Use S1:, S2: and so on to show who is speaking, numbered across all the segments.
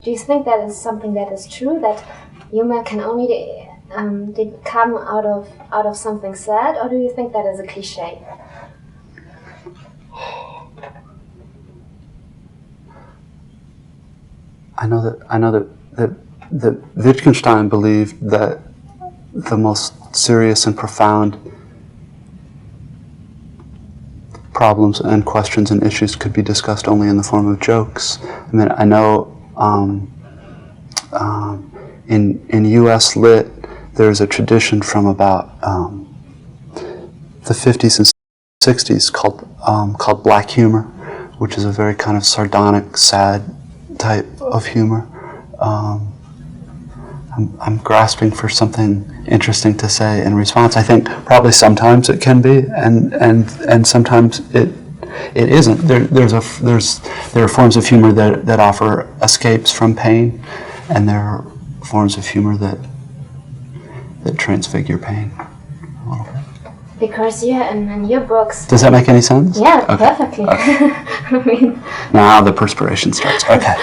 S1: Do you think that is something that is true, that humor can only come out of something sad, or do you think that is a cliche?
S2: I know that Wittgenstein believed that the most serious and profound problems and questions and issues could be discussed only in the form of jokes. I mean, I know in U.S. lit, there's a tradition from about the 50s and 60s called black humor, which is a very kind of sardonic, sad type of humor. I'm grasping for something interesting to say in response. I think probably sometimes it can be, and sometimes it isn't. There are forms of humor that offer escapes from pain, and there are forms of humor that transfigure pain a little bit.
S1: Because in your books...
S2: Does that make any sense?
S1: Yeah,
S2: okay.
S1: Perfectly.
S2: Okay.
S1: I mean...
S2: Now the perspiration starts. Okay.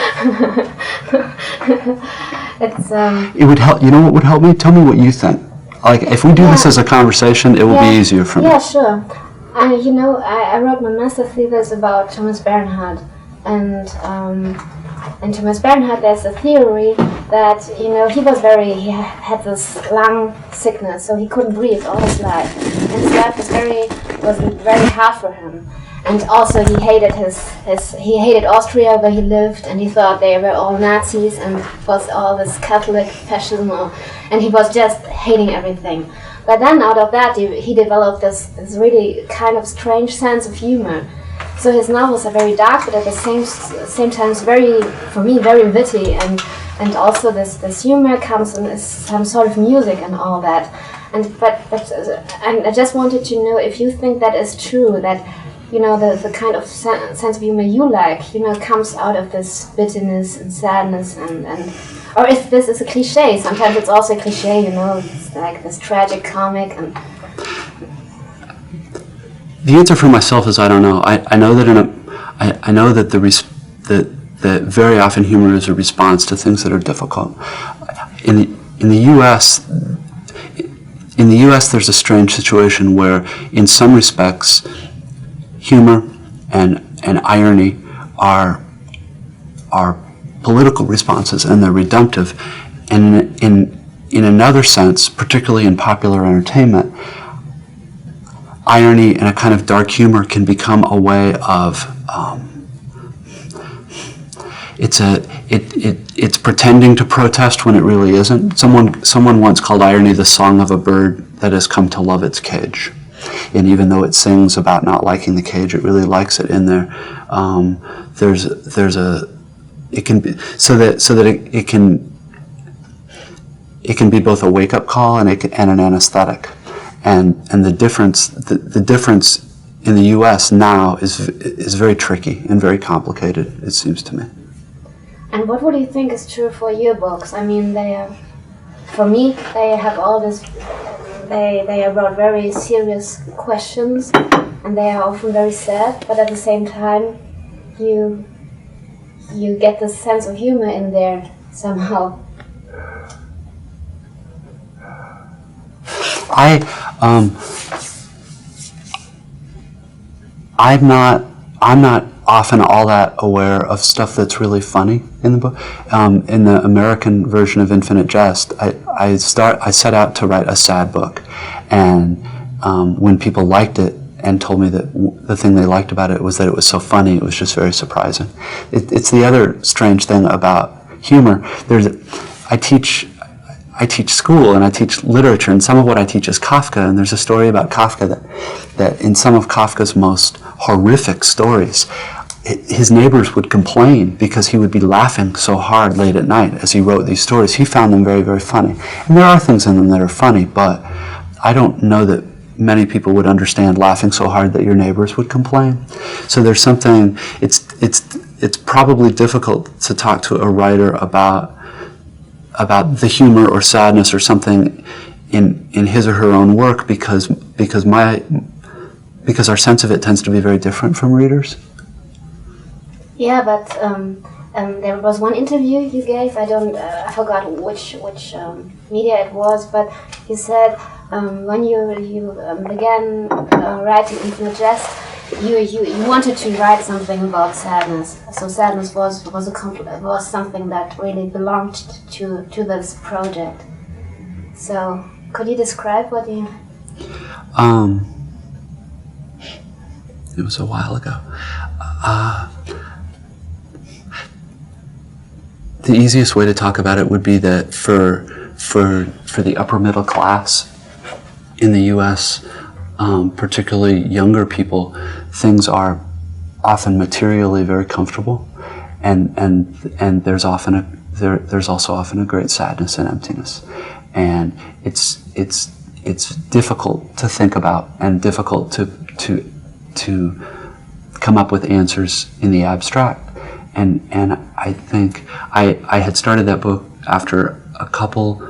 S1: It's
S2: It would help. You know what would help me? Tell me what you think. Like, if we do this as a conversation, it will be easier for me.
S1: Yeah, sure. You know, I wrote my master thesis about Thomas Bernhard, and in Thomas Bernhard there's a theory that, you know, he had this lung sickness, so he couldn't breathe all his life, and his life was very hard for him. And also he hated Austria where he lived, and he thought they were all Nazis and was all this Catholic fascism, and he was just hating everything. But then out of that he developed this really kind of strange sense of humor. So his novels are very dark, but at the same time for me very witty, and also this humor comes in some sort of music and all that. And I just wanted to know if you think that is true, that, you know, the kind of sense of humor you like, you know, comes out of this bitterness and sadness, and or if this is a cliche. Sometimes it's also a cliche, you know, it's like this tragic comic. And
S2: the answer for myself is I don't know. I know that I know that that very often humor is a response to things that are difficult. In the U.S. There's a strange situation where, in some respects, humor and irony are political responses, and they're redemptive. And in another sense, particularly in popular entertainment, irony and a kind of dark humor can become a way of it's pretending to protest when it really isn't. Someone once called irony the song of a bird that has come to love its cage. And even though it sings about not liking the cage, it really likes it in there. It can be it can be both a wake-up call and an anesthetic. And the difference in the U.S. now is very tricky and very complicated, it seems to me.
S1: And what would you think is true for your books? I mean, for me, they have all this. They are about very serious questions, and they are often very sad. But at the same time, you get this sense of humor in there somehow.
S2: I'm not often all that aware of stuff that's really funny in the book. In the American version of Infinite Jest, I set out to write a sad book, and when people liked it and told me that the thing they liked about it was that it was so funny, it was just very surprising. It's the other strange thing about humor. I teach school and I teach literature, and some of what I teach is Kafka, and there's a story about Kafka that in some of Kafka's most horrific stories, his neighbors would complain because he would be laughing so hard late at night as he wrote these stories. He found them very, very funny. And there are things in them that are funny, but I don't know that many people would understand laughing so hard that your neighbors would complain. So there's something, it's probably difficult to talk to a writer about the humor or sadness or something in his or her own work because our sense of it tends to be very different from readers.
S1: Yeah, but there was one interview you gave. I forgot which media it was, but you said when you began writing Infinite Jest, you wanted to write something about sadness. So sadness was something that really belonged to this project. So could you describe what you?
S2: It was a while ago. The easiest way to talk about it would be that for the upper middle class in the U.S., particularly younger people, things are often materially very comfortable, and there's also often a great sadness and emptiness, and it's difficult to think about and difficult to come up with answers in the abstract. And I think I had started that book after a couple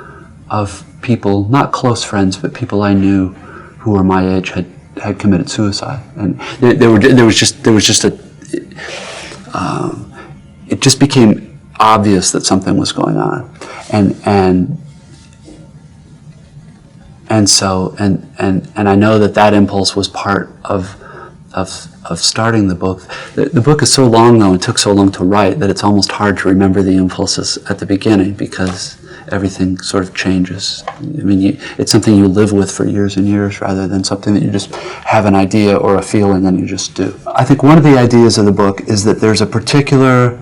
S2: of people, not close friends, but people I knew who were my age had committed suicide, and it just became obvious that something was going on, and so I know that impulse was part of starting the book. The book is so long, though, and took so long to write, that it's almost hard to remember the impulses at the beginning, because everything sort of changes. I mean, it's something you live with for years and years, rather than something that you just have an idea or a feeling and you just do. I think one of the ideas of the book is that there's a particular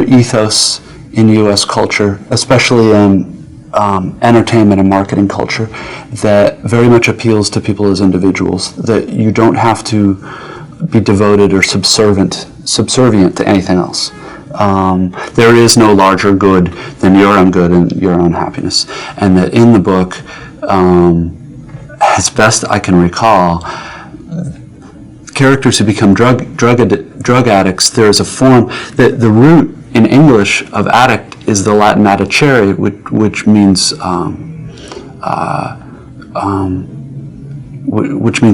S2: ethos in U.S. culture, especially in entertainment and marketing culture, that very much appeals to people as individuals, that you don't have to be devoted or subservient to anything else. There is no larger good than your own good and your own happiness. And that in the book, as best I can recall, characters who become drug addicts, there is a form, that the root in English of addict is the Latin addicere, which means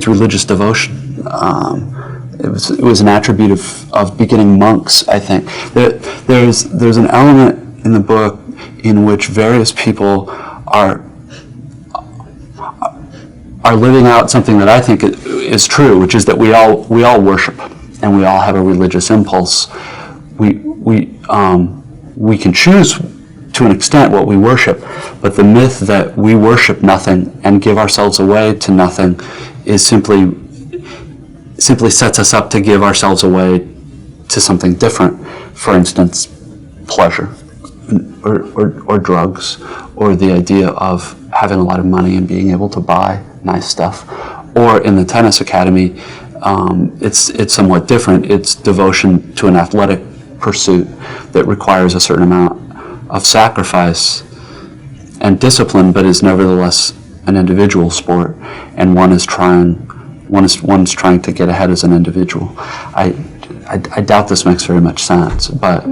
S2: religious devotion. It was an attribute of beginning monks, I think. There's an element in the book in which various people are living out something that I think is true, which is that we all worship, and we all have a religious impulse. We can choose to an extent what we worship, but the myth that we worship nothing and give ourselves away to nothing is simply sets us up to give ourselves away to something different. For instance, pleasure, or drugs, or the idea of having a lot of money and being able to buy nice stuff. Or in the tennis academy, it's somewhat different. It's devotion to an athletic pursuit that requires a certain amount of sacrifice and discipline, but is nevertheless an individual sport, and one is trying to get ahead as an individual. I doubt this makes very much sense, but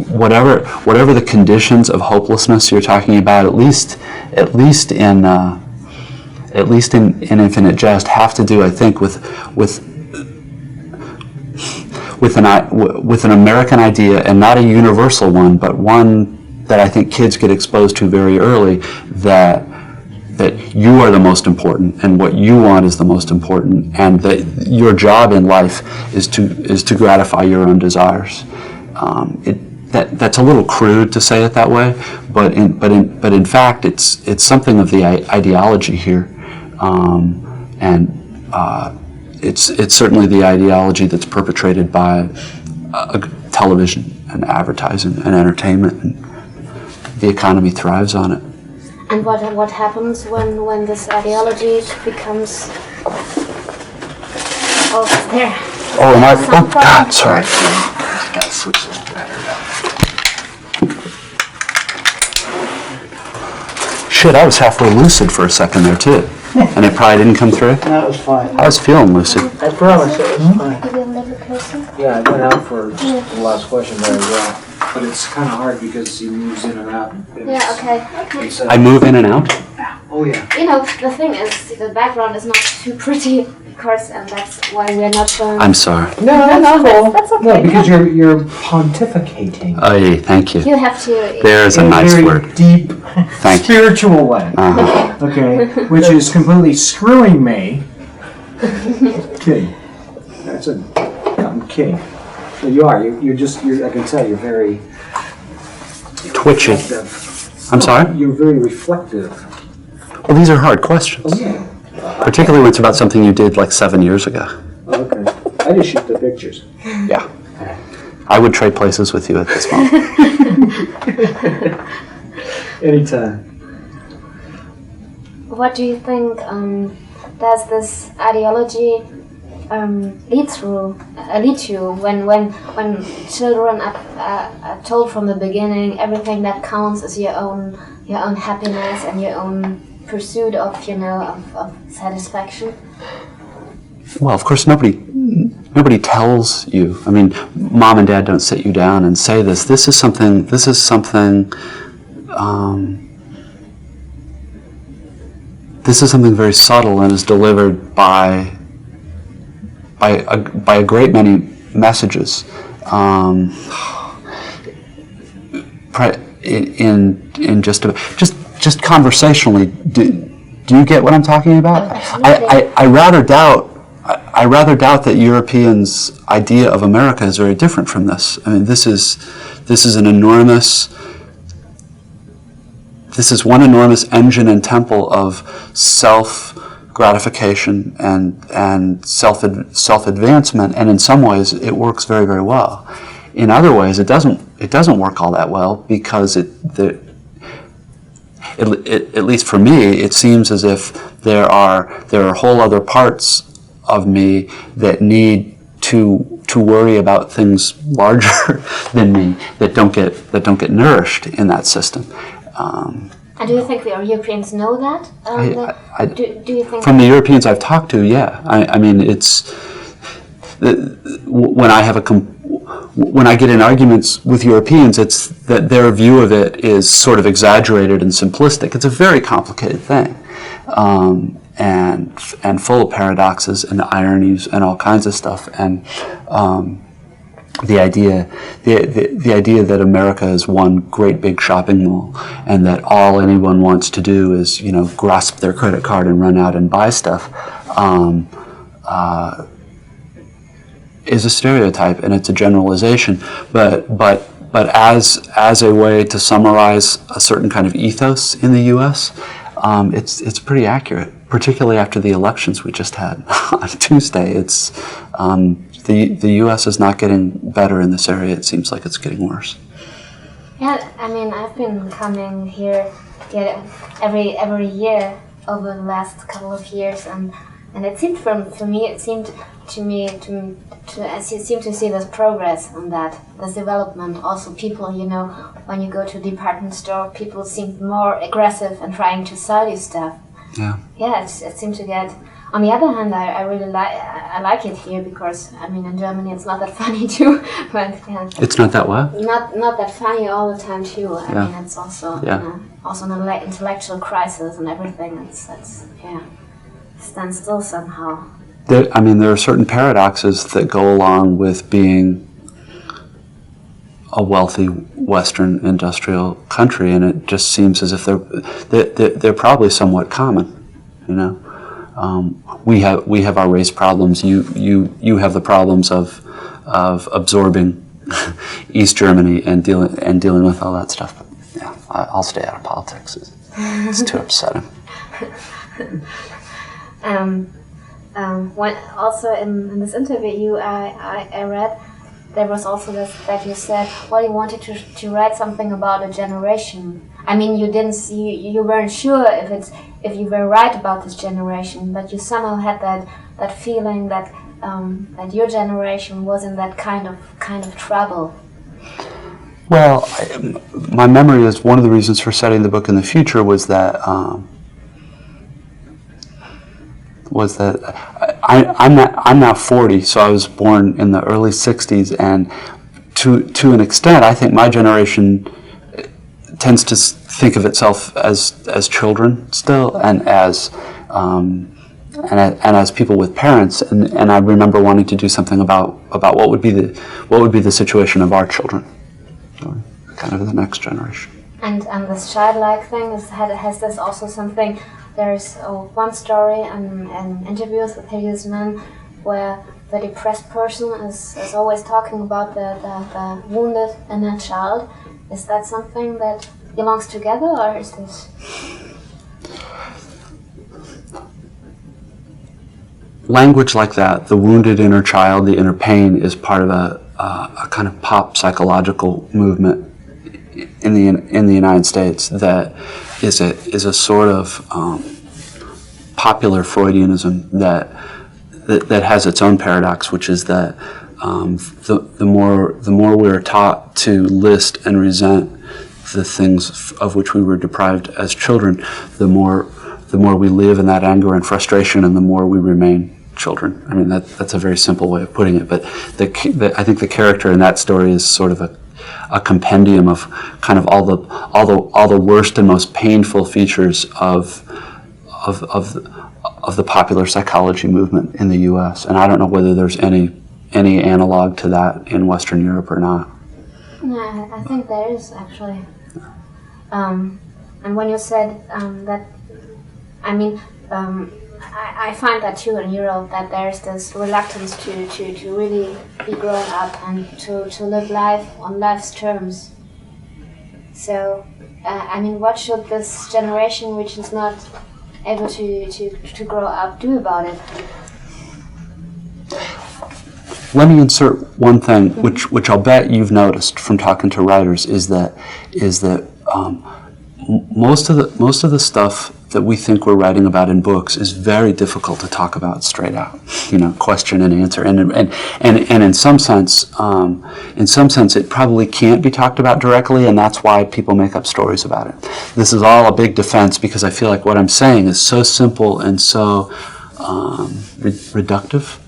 S2: whatever the conditions of hopelessness you're talking about, at least in Infinite Jest, have to do, I think, with an American idea, and not a universal one, but one that I think kids get exposed to very early, that you are the most important, and what you want is the most important, and that your job in life is to gratify your own desires. That's a little crude to say it that way, but in fact it's something of the ideology here, it's certainly the ideology that's perpetrated by television and advertising and entertainment, and the economy thrives on it.
S1: And what happens when this ideology becomes there?
S2: Oh, am I? Oh God, sorry. I gotta switch this battery out. Shit, I was halfway lucid for a second there too, and it probably didn't come through.
S3: That was fine.
S2: I was feeling lucid.
S3: I promise it was fine.
S1: Are you a little person?
S3: Yeah, I went out for just the last question very well.
S4: But it's kind of hard because he moves in and out.
S1: Yeah, okay.
S4: It's,
S2: I move in and out.
S3: Oh yeah.
S1: You know, the thing is, the background is not too pretty, of course, and that's why we're not showing.
S2: I'm sorry.
S3: No, that's cool.
S1: That's okay.
S3: No, because you're pontificating.
S2: Oh, yeah, thank you.
S1: You have to.
S2: There's a
S3: In
S2: nice
S3: very
S2: word.
S3: deep,
S2: Thank you.
S3: spiritual way.
S2: Uh-huh.
S3: Okay, which is completely screwing me. Kidding. I'm kidding. So you are. You're just. I can tell you're very
S2: Twitchy.
S3: reflective.
S2: I'm sorry?
S3: You're very reflective.
S2: Well, these are hard questions.
S3: Oh yeah.
S2: Particularly when it's about something you did like 7 years ago.
S3: Okay. I just shoot the pictures.
S2: Yeah. I would trade places with you at this moment.
S3: Anytime.
S1: What do you think does this ideology lead you when children are told from the beginning everything that counts is your own happiness and your own pursuit of of satisfaction?
S2: Well, of course, nobody tells you. I mean, mom and dad don't sit you down and say this. This is something very subtle and is delivered by a great many messages. In just conversationally, do you get what I'm talking about? I rather doubt that Europeans' idea of America is very different from this. I mean, this is one enormous engine and temple of self-gratification and self-advancement, and in some ways it works very, very well. In other ways, it doesn't work all that well because at least for me, it seems as if there are whole other parts of me that need to worry about things larger than me that don't get nourished in that system.
S1: And do you think the Europeans know that? Do you think
S2: from the Europeans I've talked to, yeah. I mean, it's when I get in arguments with Europeans, it's that their view of it is sort of exaggerated and simplistic. It's a very complicated thing, and full of paradoxes and ironies and all kinds of stuff. And the idea that America is one great big shopping mall, and that all anyone wants to do is grasp their credit card and run out and buy stuff. Is a stereotype and it's a generalization, but as a way to summarize a certain kind of ethos in the U.S., it's pretty accurate. Particularly after the elections we just had on Tuesday, it's the U.S. is not getting better in this area. It seems like it's getting worse.
S1: Yeah, I mean, I've been coming here every year over the last couple of years, and it seemed to me as you seem to see this progress on this development. Also, people, when you go to a department store, people seem more aggressive and trying to sell you stuff.
S2: Yeah.
S1: Yeah, it seemed to get. On the other hand, I really like it here because I mean in Germany it's not that funny too, but yeah.
S2: It's not that what?
S1: Not that funny all the time too. I
S2: Yeah.
S1: mean it's also
S2: Yeah.
S1: also an intellectual crisis and everything. It's stands still somehow.
S2: There are certain paradoxes that go along with being a wealthy Western industrial country, and it just seems as if they're probably somewhat common. We have our race problems. You have the problems of absorbing East Germany and dealing with all that stuff. But yeah, I'll stay out of politics. It's too upsetting.
S1: When also in this interview I read, there was also this that you said, well, you wanted to write something about a generation. I mean, you weren't sure if you were right about this generation, but you somehow had that feeling that your generation was in that kind of trouble.
S2: Well, my memory is one of the reasons for setting the book in the future was that I'm now 40, so I was born in the early '60s, and to an extent, I think my generation tends to think of itself as children still, and as people with parents, and I remember wanting to do something about what would be the situation of our children, so kind of the next generation.
S1: And this childlike thing has this also something. There's one story in interviews with hideous men where the depressed person is always talking about the wounded inner child. Is that something that belongs together, or is this?
S2: Language like that, the wounded inner child, the inner pain, is part of a kind of pop psychological movement in the United States that is a sort of popular Freudianism that has its own paradox, which is that the more we're taught to list and resent the things of which we were deprived as children, the more we live in that anger and frustration, and the more we remain children. I mean, that's a very simple way of putting it, but I think the character in that story is sort of a compendium of kind of all the worst and most painful features of the popular psychology movement in the U.S. And I don't know whether there's any analog to that in Western Europe or not.
S1: No, I think there is actually. And when you said that, I mean, I find that too in Europe, that there's this reluctance to really be grown up and to live life on life's terms. So, I mean, what should this generation, which is not able to grow up, do about it?
S2: Let me insert one thing, which I'll bet you've noticed from talking to writers, is that most of the stuff that we think we're writing about in books is very difficult to talk about straight out. Question and answer, and in some sense, it probably can't be talked about directly, and that's why people make up stories about it. This is all a big defense, because I feel like what I'm saying is so simple and so reductive.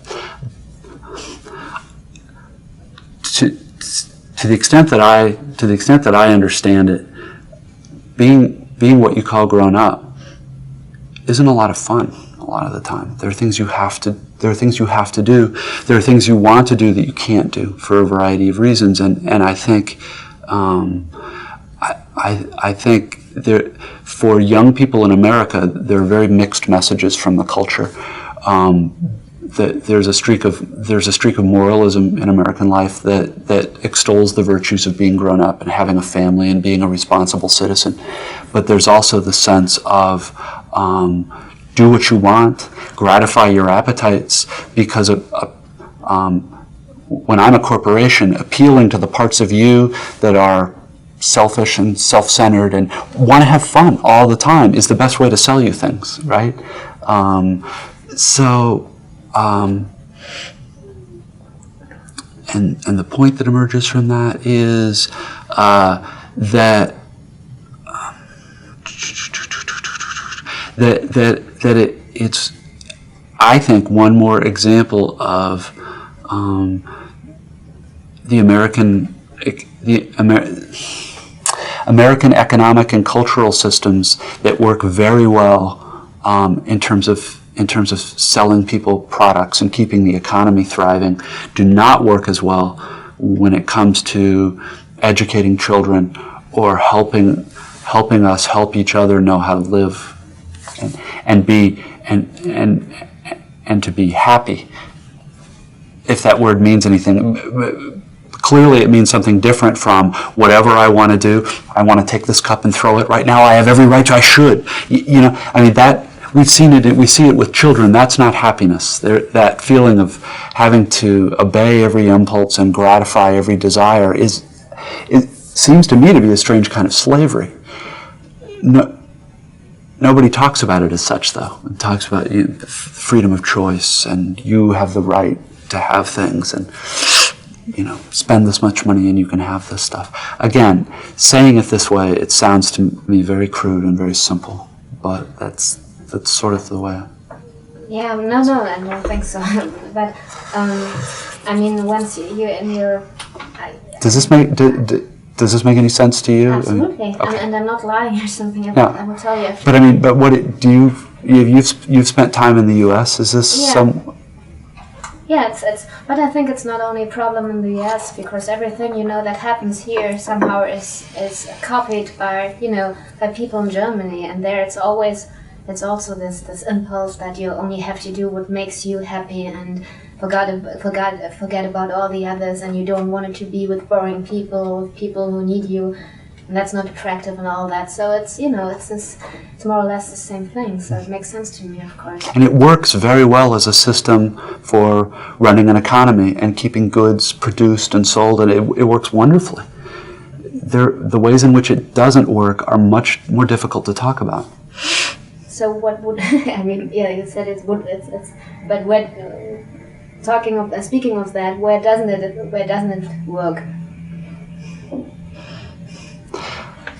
S2: To the extent that I understand it, being what you call grown up isn't a lot of fun a lot of the time. There are things you have to do. There are things you want to do that you can't do for a variety of reasons. And I think I think for young people in America, there are very mixed messages from the culture. That there's a streak of moralism in American life that extols the virtues of being grown up and having a family and being a responsible citizen. But there's also the sense of do what you want, gratify your appetites, because when I'm a corporation, appealing to the parts of you that are selfish and self-centered and want to have fun all the time is the best way to sell you things, right? And the point that emerges from that is that it's, I think, one more example of the American economic and cultural systems that work very well in terms of selling people products and keeping the economy thriving, do not work as well when it comes to educating children or helping us help each other know how to live and to be happy. If that word means anything, clearly it means something different from whatever I want to do. I want to take this cup and throw it right now. I have every right to. I should. I mean, that we see it with children. That's not happiness. That feeling of having to obey every impulse and gratify every desire it seems to me to be a strange kind of slavery. Nobody talks about it as such, though. It talks about freedom of choice, and you have the right to have things, and spend this much money and you can have this stuff. Again, saying it this way, it sounds to me very crude and very simple, but that's sort of the way.
S1: Yeah, no, I don't think so. But I mean, once you're in your,
S2: Does Does this make any sense to you?
S1: Absolutely,
S2: Okay.
S1: and I'm not lying or something.
S2: Yeah.
S1: I will tell you.
S2: But I mean, but you've spent time in the U.S. Is this
S1: Yeah. Yeah, it's but I think it's not only a problem in the US, because everything that happens here somehow is copied by by people in Germany, and there it's also this impulse that you only have to do what makes you happy and forget about all the others, and you don't want it to be with boring people, with people who need you, and that's not attractive and all that. So it's it's more or less the same thing. So it makes sense to me, of course.
S2: And it works very well as a system for running an economy and keeping goods produced and sold, and it works wonderfully. The ways in which it doesn't work are much more difficult to talk about.
S1: So what would I mean? Yeah, you said it's but when speaking of that, where doesn't it work?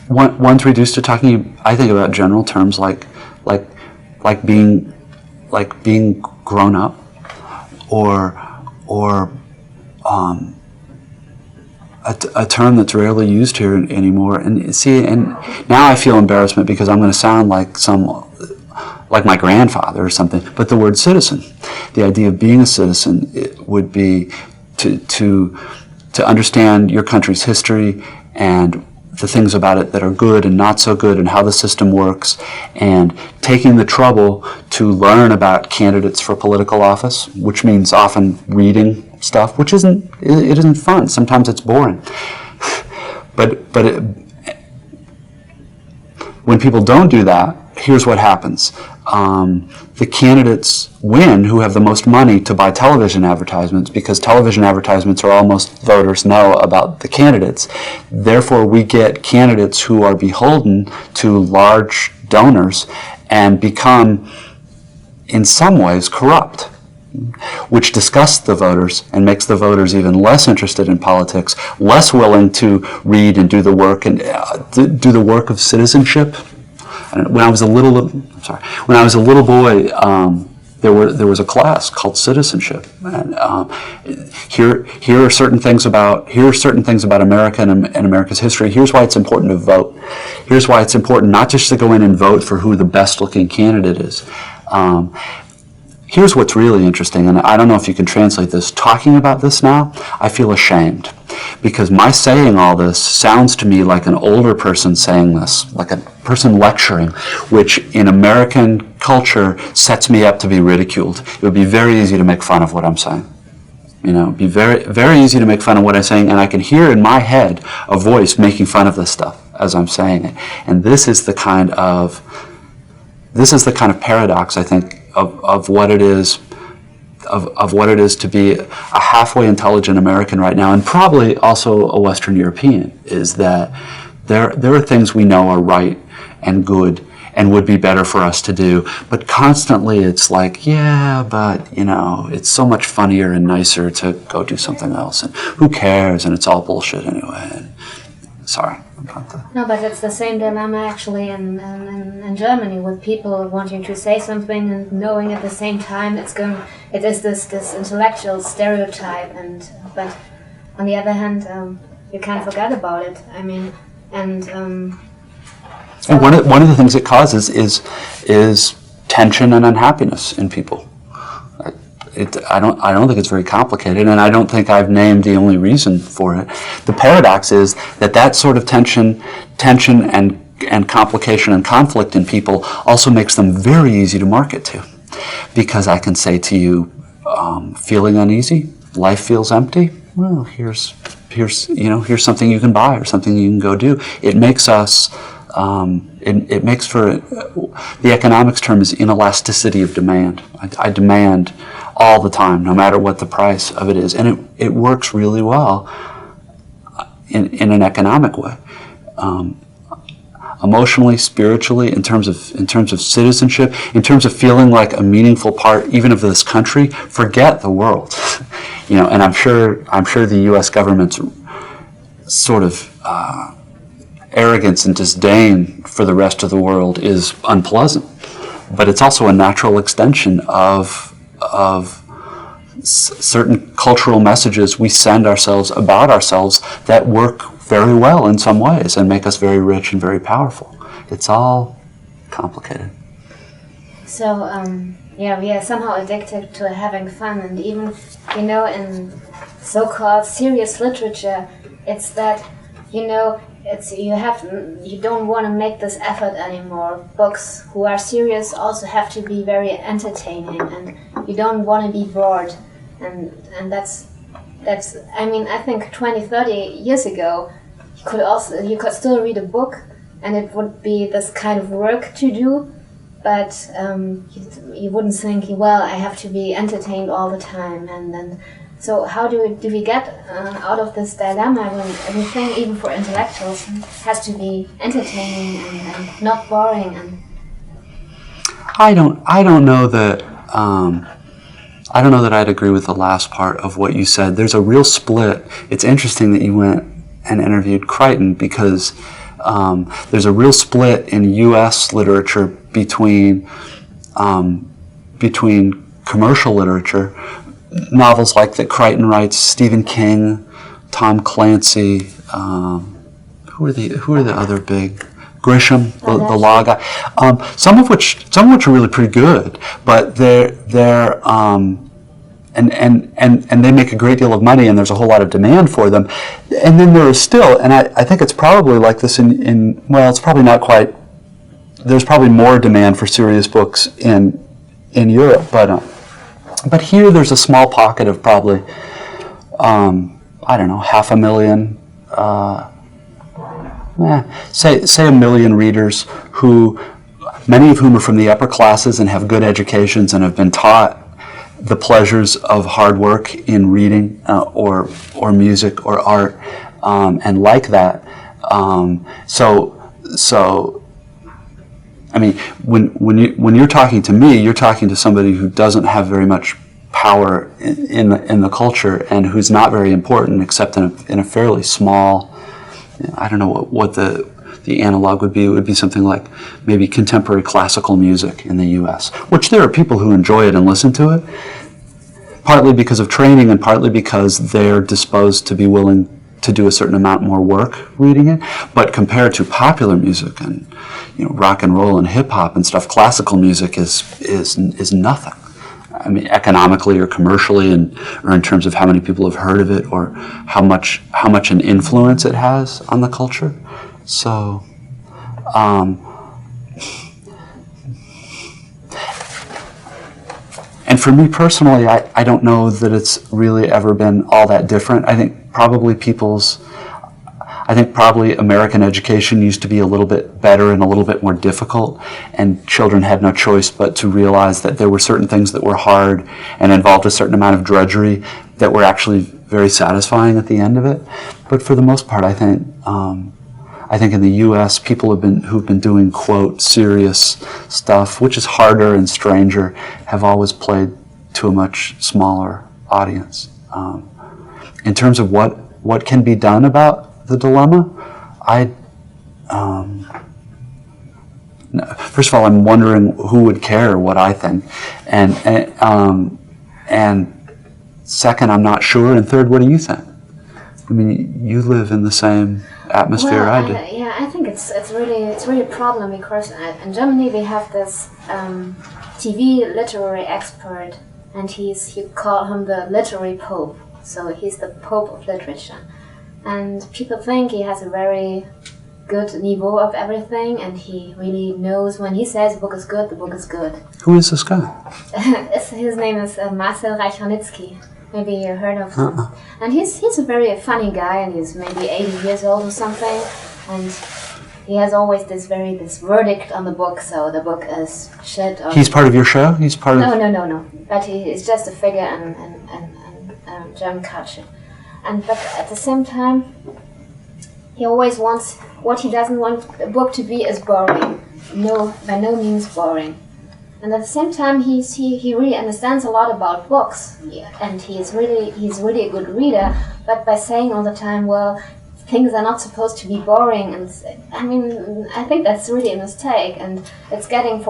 S2: One's reduced to talking, I think, about general terms like being grown up, or a term that's rarely used here anymore. And see, and now I feel embarrassment because I'm going to sound like my grandfather or something. But the word citizen, the idea of being a citizen, it would be to understand your country's history and the things about it that are good and not so good, and how the system works, and taking the trouble to learn about candidates for political office, which means often reading stuff, which isn't fun. Sometimes it's boring. But when people don't do that, here's what happens. The candidates win who have the most money to buy television advertisements, because television advertisements are all most voters know about the candidates. Therefore, we get candidates who are beholden to large donors and become, in some ways, corrupt, which disgusts the voters and makes the voters even less interested in politics, less willing to read and do the work do the work of citizenship. When I was a little boy, there was a class called citizenship, and here are certain things about America and America's history. Here's why it's important to vote. Here's why it's important not just to go in and vote for who the best-looking candidate is. Here's what's really interesting, and I don't know if you can translate this. Talking about this now, I feel ashamed, because my saying all this sounds to me like an older person saying this, like a person lecturing, which in American culture sets me up to be ridiculed. It would be very easy to make fun of what I'm saying. It'd be very, very easy to make fun of what I'm saying, and I can hear in my head a voice making fun of this stuff as I'm saying it. And this is the kind of paradox, I think, of what it is to be a halfway intelligent American right now, and probably also a Western European, is that there are things we know are right and good and would be better for us to do, but constantly it's like, yeah, but it's so much funnier and nicer to go do something else, and who cares, and it's all bullshit anyway. And, sorry about that.
S1: No, but it's the same dilemma actually in Germany, with people wanting to say something and knowing at the same time it is this intellectual stereotype, but on the other hand, you can't forget about it. I mean, and
S2: one of the things it causes is tension and unhappiness in people. I don't think it's very complicated, and I don't think I've named the only reason for it. The paradox is that sort of tension and complication and conflict in people also makes them very easy to market to, because I can say to you, feeling uneasy, life feels empty. Well, here's something you can buy or something you can go do. It makes us. It makes for the economics term is inelasticity of demand. I demand all the time, no matter what the price of it is, and it works really well in an economic way, emotionally, spiritually, in terms of citizenship, in terms of feeling like a meaningful part even of this country. Forget the world, and I'm sure the U.S. government's sort of arrogance and disdain for the rest of the world is unpleasant, but it's also a natural extension of certain cultural messages we send ourselves about ourselves that work very well in some ways and make us very rich and very powerful. It's all complicated.
S1: So, yeah, we are somehow addicted to having fun, and even, you know, in so-called serious literature, it's that, you know, you don't want to make this effort anymore. Books who are serious also have to be very entertaining, and you don't want to be bored, and that's I mean, I think 20, 30 years ago, you could still read a book, and it would be this kind of work to do. But you wouldn't think, well, I have to be entertained all the time, and then. So how do we get out of this dilemma when everything, even for intellectuals, has to be entertaining and not boring? And
S2: I don't know that I'd agree with the last part of what you said. There's a real split. It's interesting that you went and interviewed Crichton, because there's a real split in U.S. literature between commercial literature, novels like that Crichton writes, Stephen King, Tom Clancy, who are the other big, Grisham, the law guy, some of which are really pretty good, but they're and they make a great deal of money, and there's a whole lot of demand for them. And then there is still, and I think it's probably like this in well, it's probably not quite. There's probably more demand for serious books in Europe, but here there's a small pocket of probably, I don't know, 500,000, say 1 million readers, who, many of whom are from the upper classes and have good educations and have been taught the pleasures of hard work in reading or music or art, and like that. So I mean, when you're talking to me, you're talking to somebody who doesn't have very much power in the culture, and who's not very important except in a fairly small. I don't know what the analog would be. It would be something like maybe contemporary classical music in the U.S., which there are people who enjoy it and listen to it, partly because of training and partly because they're disposed to be willing to do a certain amount more work reading it. But compared to popular music and rock and roll and hip hop and stuff, classical music is nothing. I mean, economically or commercially, or in terms of how many people have heard of it, or how much an influence it has on the culture. So, and for me personally, I don't know that it's really ever been all that different. I think probably American education used to be a little bit better and a little bit more difficult, and children had no choice but to realize that there were certain things that were hard and involved a certain amount of drudgery that were actually very satisfying at the end of it. But for the most part, I think in the U.S., people who've been doing, quote, serious stuff, which is harder and stranger, have always played to a much smaller audience. In terms of what can be done about the dilemma, first of all, I'm wondering who would care what I think, and second, I'm not sure, and third, what do you think? I mean, you live in the same atmosphere I do.
S1: Yeah, I think it's really a problem, because in Germany we have this TV literary expert, and you call him the literary pope. So he's the pope of literature, and people think he has a very good niveau of everything, and he really knows when he says the book is good, the book is good.
S2: Who is this guy?
S1: His name is Marcel Reich-Ranitzky. Maybe you heard of him. And he's a very funny guy, and he's maybe 80 years old or something, and he has always this verdict on the book, so the book is shit.
S2: He's part of your show? He's part of...
S1: No. But he's just a figure in German culture. But at the same time, he always wants, what he doesn't want a book to be is boring. No, by no means boring. And at the same time, he really understands a lot about books, and he's really a good reader. But by saying all the time, well, things are not supposed to be boring, and I mean, I think that's really a mistake, and it's getting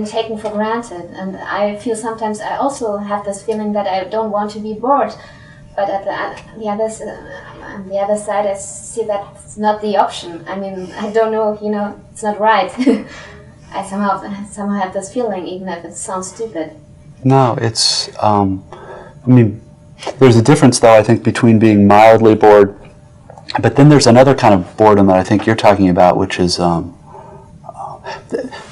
S1: taken for granted. And I feel sometimes I also have this feeling that I don't want to be bored, but at on the other side, I see that it's not the option. I mean, I don't know, it's not right. I somehow have this feeling, even if it sounds stupid.
S2: No, it's. There's a difference, though, I think, between being mildly bored, but then there's another kind of boredom that I think you're talking about, which is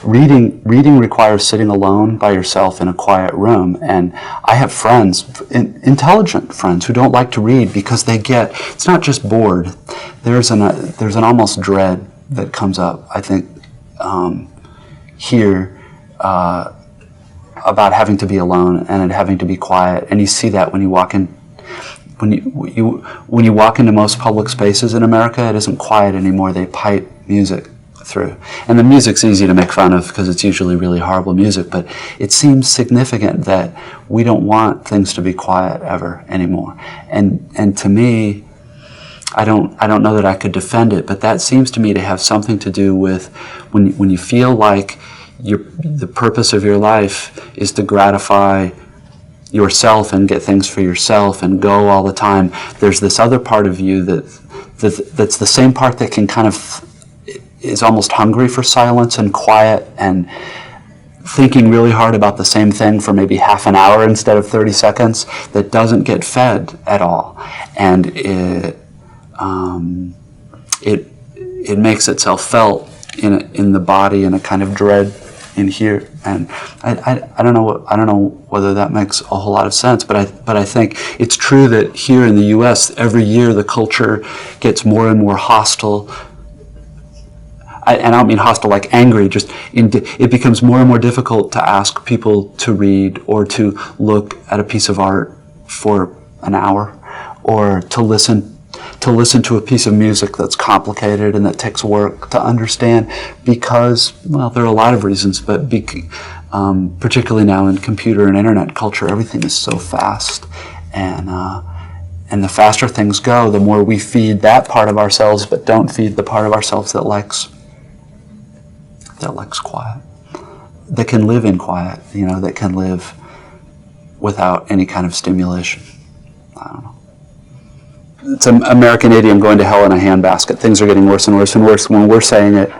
S2: reading. Reading requires sitting alone by yourself in a quiet room, and I have friends, intelligent friends, who don't like to read because it's not just bored. There's an almost dread that comes up, I think, here. About having to be alone and having to be quiet, and you see that when you walk into most public spaces in America. It isn't quiet anymore. They pipe music through, and the music's easy to make fun of because it's usually really horrible music. But it seems significant that we don't want things to be quiet ever anymore. And to me, I don't know that I could defend it, but that seems to me to have something to do with when you feel like the purpose of your life is to gratify yourself and get things for yourself and go all the time. There's this other part of you that's the same part that can kind of is almost hungry for silence and quiet and thinking really hard about the same thing for maybe half an hour instead of 30 seconds, that doesn't get fed at all, and it makes itself felt in the body in a kind of dread in here, and I don't know whether that makes a whole lot of sense, but I think it's true that here in the U.S. every year the culture gets more and more hostile. And I don't mean hostile like angry. It becomes more and more difficult to ask people to read or to look at a piece of art for an hour, or to listen to a piece of music that's complicated and that takes work to understand, because, well, there are a lot of reasons, but particularly now in computer and internet culture, everything is so fast, and the faster things go, the more we feed that part of ourselves, but don't feed the part of ourselves that likes quiet, that can live in quiet, that can live without any kind of stimulation. I don't know. It's an American idiom, going to hell in a handbasket. Things are getting worse and worse and worse. When we're saying it,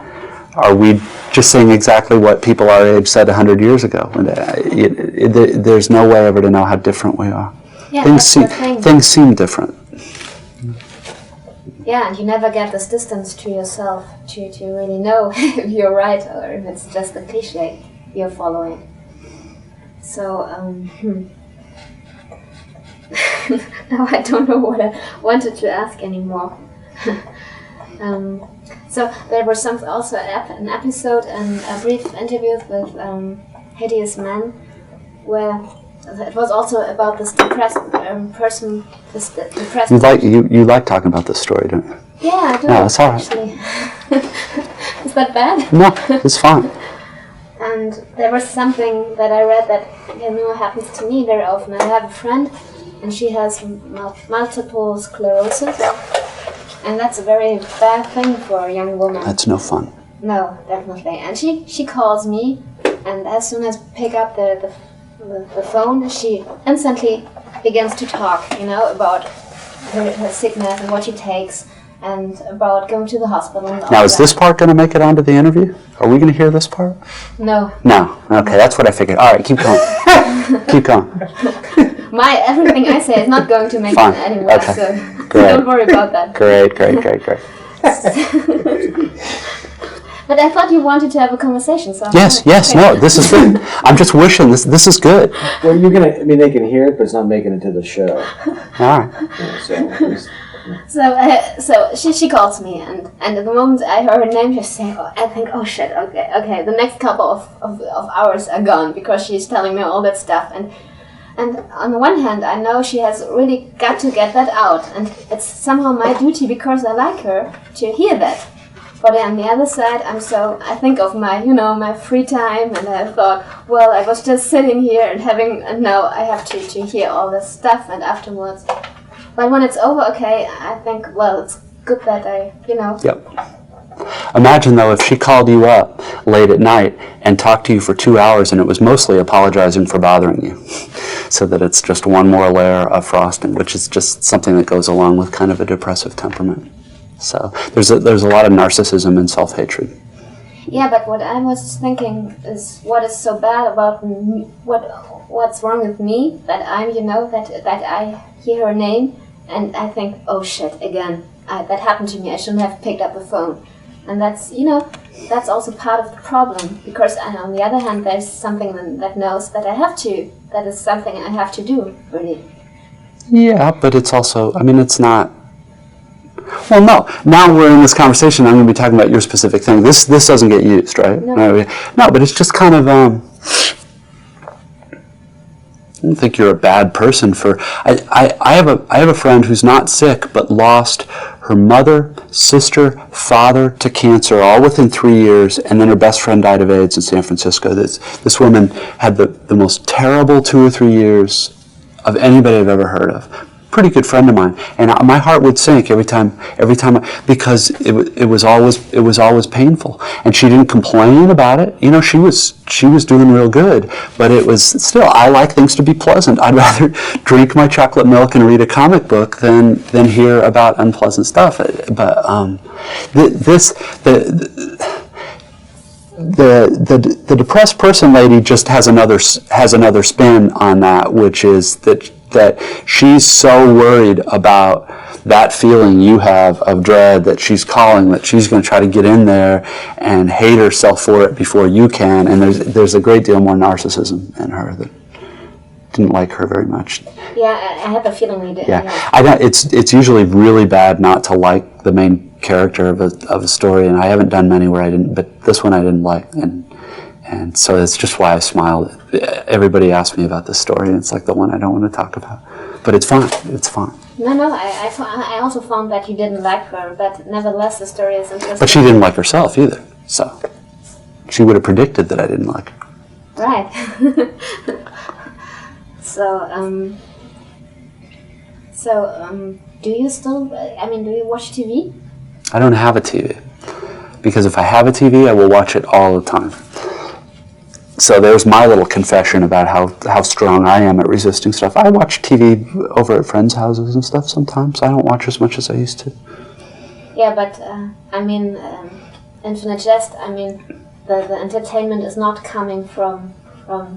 S2: are we just saying exactly what people our age said 100 years ago? There's no way ever to know how different we are.
S1: Yeah,
S2: things seem different.
S1: Yeah, and you never get this distance to yourself to really know if you're right or if it's just a cliche you're following. So, now I don't know what I wanted to ask anymore. So there was also an episode and a brief interview with Hideous Man, where it was also about this depressed person. This depressed.
S2: You like talking about this story, don't you?
S1: Yeah, I do.
S2: No, it's all right.
S1: Actually. Is that bad?
S2: No, it's fine.
S1: And there was something that I read that happens to me very often. I have a friend, and she has multiple sclerosis, and that's a very bad thing for a young woman.
S2: That's no fun.
S1: No, definitely. And she calls me, and as soon as I pick up the phone, she instantly begins to talk, about her sickness and what she takes, and about going to the hospital. And
S2: now, is this part going to make it onto the interview? Are we going to hear this part?
S1: No.
S2: No. Okay, that's what I figured. All right, keep going. Keep going.
S1: Everything I say is not going to make
S2: Fine.
S1: it anywhere,
S2: Okay.
S1: so
S2: Great.
S1: don't worry about that.
S2: Great.
S1: But I thought you wanted to have a conversation, so...
S2: Yes,
S1: okay.
S2: no, this is good. I'm just wishing this is good.
S3: Well, they can hear it, but it's not making it to the show.
S2: All right.
S3: Yeah,
S1: So she calls me, and at the moment I heard her name, just saying, I think, oh shit, okay, the next couple of hours are gone, because she's telling me all that stuff, and on the one hand, I know she has really got to get that out, and it's somehow my duty, because I like her, to hear that. But on the other side, I think of my, my free time, and I thought, well, I was just sitting here and now I have to hear all this stuff, and afterwards. But when it's over, okay, I think, well, it's good that I, you know.
S2: Yep. Imagine, though, if she called you up late at night and talked to you for 2 hours and it was mostly apologizing for bothering you, so that it's just one more layer of frosting, which is just something that goes along with kind of a depressive temperament. So there's a lot of narcissism and self-hatred.
S1: Yeah, but what I was thinking is what is so bad about me, what's wrong with me, that I'm, you know, that I hear her name and I think, oh shit, again, that happened to me, I shouldn't have picked up the phone. And that's, you know, that's also part of the problem, because on the other hand, there's something that knows that I have to, that is something I have to do, really.
S2: Yeah, but it's also, I mean, it's not, well, no. Now we're in this conversation, I'm going to be talking about your specific thing. This doesn't get used, right? No, but it's just kind of, I don't think you're a bad person for, I have a friend who's not sick, but lost her mother, sister, father to cancer, all within 3 years, and then her best friend died of AIDS in San Francisco. This woman had the most terrible 2 or 3 years of anybody I've ever heard of. Pretty good friend of mine, and my heart would sink every time, because it was always painful, and she didn't complain about it. You know, she was doing real good, but it was still. I like things to be pleasant. I'd rather drink my chocolate milk and read a comic book than hear about unpleasant stuff. But the depressed person lady just has another spin on that, which is that she's so worried about that feeling you have of dread that she's calling, that she's going to try to get in there and hate herself for it before you can. And there's a great deal more narcissism in her that didn't like her very much.
S1: Yeah, I have a feeling we did.
S2: Yeah, it's usually really bad not to like the main character of a story, and I haven't done many where I didn't, but this one I didn't like, and so it's just why I smiled. Everybody asked me about this story, and it's like the one I don't want to talk about, but it's fine. It's fine.
S1: No, I also found that you didn't like her, but nevertheless the story is interesting.
S2: But she didn't like herself either, so she would have predicted that I didn't like her.
S1: Right. Do you still? Do you watch TV?
S2: I don't have a TV, because if I have a TV, I will watch it all the time. So there's my little confession about how strong I am at resisting stuff. I watch TV over at friends' houses and stuff sometimes. I don't watch as much as I used to.
S1: Yeah, but Infinite Jest, the entertainment is not coming from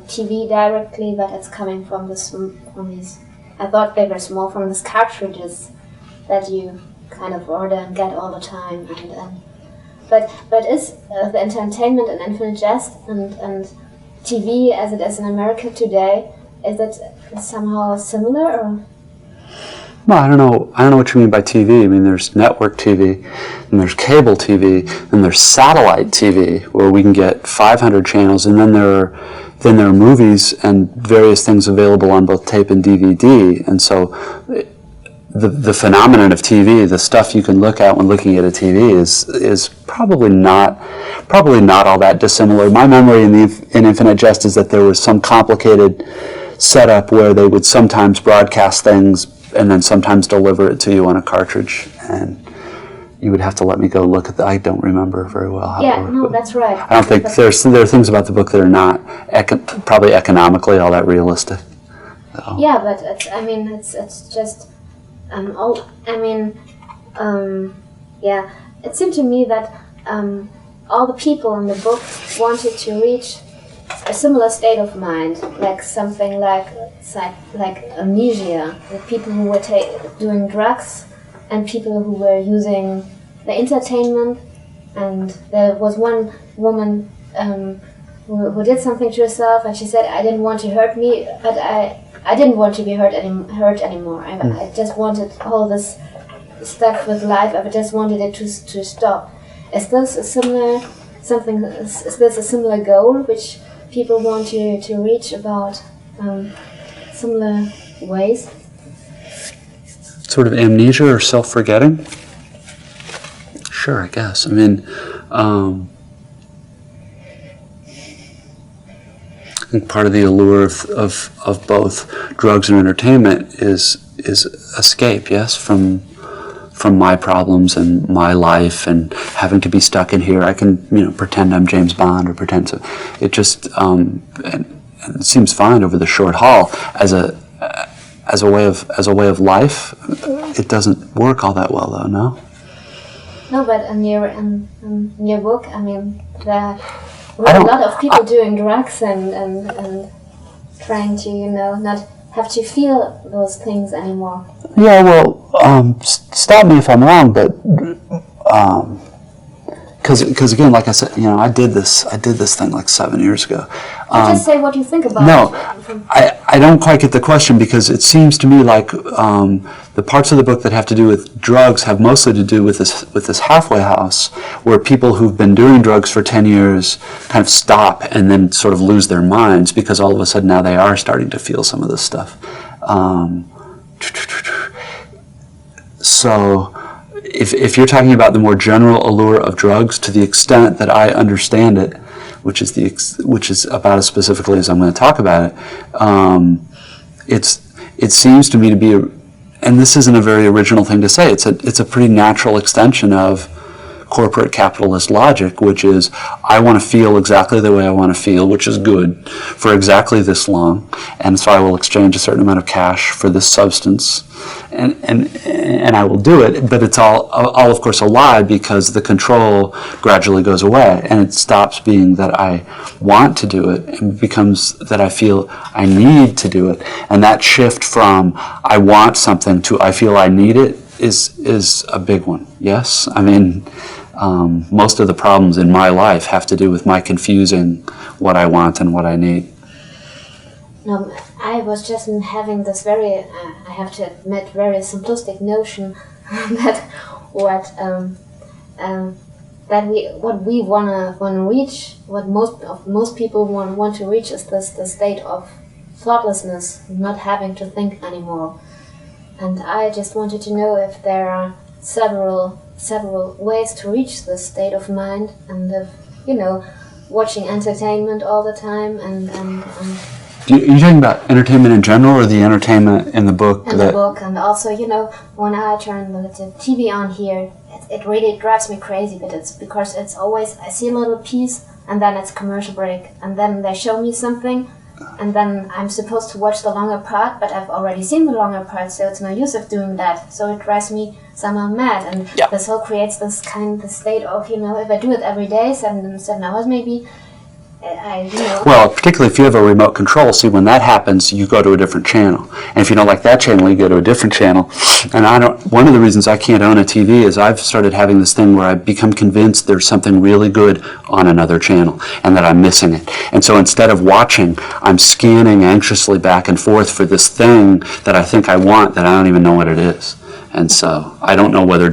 S1: TV directly, but it's coming from these, I thought they were small, from these cartridges that you kind of order and get all the time. But is the entertainment in Infinite Jest and TV as it is in America today, is it somehow similar? Or?
S2: Well, I don't know what you mean by TV. I mean, there's network TV, and there's cable TV, and there's satellite TV, where we can get 500 channels, and then there are movies and various things available on both tape and DVD. And so the phenomenon of TV, the stuff you can look at when looking at a TV, is probably not all that dissimilar. My memory in Infinite Jest is that there was some complicated setup where they would sometimes broadcast things and then sometimes deliver it to you on a cartridge, and you would have to let me go look at that. I don't remember very well how it worked.
S1: No, that's right.
S2: I don't think there are things about the book that are not probably economically all that realistic. So.
S1: Yeah, but it's just it seemed to me that all the people in the book wanted to reach a similar state of mind, like something like amnesia, the people who were doing drugs and people who were using the entertainment. And there was one woman who did something to herself, and she said, I didn't want to hurt me, but I didn't want to be hurt anymore. I just wanted all this stuff with life, I just wanted it to stop. Is this a similar goal which people want to reach about similar ways?
S2: Sort of amnesia or self-forgetting? Sure, I guess. I think part of the allure of both drugs and entertainment is escape, yes, from from my problems and my life and having to be stuck in here. I can, pretend I'm James Bond or pretend to. It just and it seems fine over the short haul as a way of life. It doesn't work all that well, though. No.
S1: No, but in your book, I mean, there were a lot of people doing drugs and trying to, not have to feel those things anymore.
S2: Yeah, well, stop me if I'm wrong, but because again, like I said, I did this thing like 7 years ago.
S1: Just say what you think about it.
S2: I don't quite get the question, because it seems to me like the parts of the book that have to do with drugs have mostly to do with this halfway house, where people who've been doing drugs for 10 years kind of stop and then sort of lose their minds, because all of a sudden now they are starting to feel some of this stuff. So if you're talking about the more general allure of drugs, to the extent that I understand it, which is about as specifically as I'm going to talk about it, it seems to me to be and this isn't a very original thing to say. It's a pretty natural extension of corporate capitalist logic, which is, I want to feel exactly the way I want to feel, which is good, for exactly this long, and so I will exchange a certain amount of cash for this substance, and I will do it. But it's all of course a lie, because the control gradually goes away, and it stops being that I want to do it and becomes that I feel I need to do it. And that shift from I want something to I feel I need it is a big one. Yes, I mean, most of the problems in my life have to do with my confusing what I want and what I need.
S1: No, I was just having this very, I have to admit, very simplistic notion that what we wanna reach, what most people want to reach, is the state of thoughtlessness, not having to think anymore. And I just wanted to know if there are several ways to reach this state of mind, and if, watching entertainment all the time and
S2: Are you talking about entertainment in general, or the entertainment in the book?
S1: In the book, and also, when I turn the TV on here, it really drives me crazy, but it's because it's always, I see a little piece, and then it's commercial break, and then they show me something, and then I'm supposed to watch the longer part, but I've already seen the longer part, so it's no use of doing that. So it drives me somehow mad, and this whole creates this state of, if I do it every day, 7 hours maybe,
S2: Well, particularly if you have a remote control, see, when that happens, you go to a different channel. And if you don't like that channel, you go to a different channel. And one of the reasons I can't own a TV is I've started having this thing where I become convinced there's something really good on another channel and that I'm missing it. And so instead of watching, I'm scanning anxiously back and forth for this thing that I think I want that I don't even know what it is. And so I don't know whether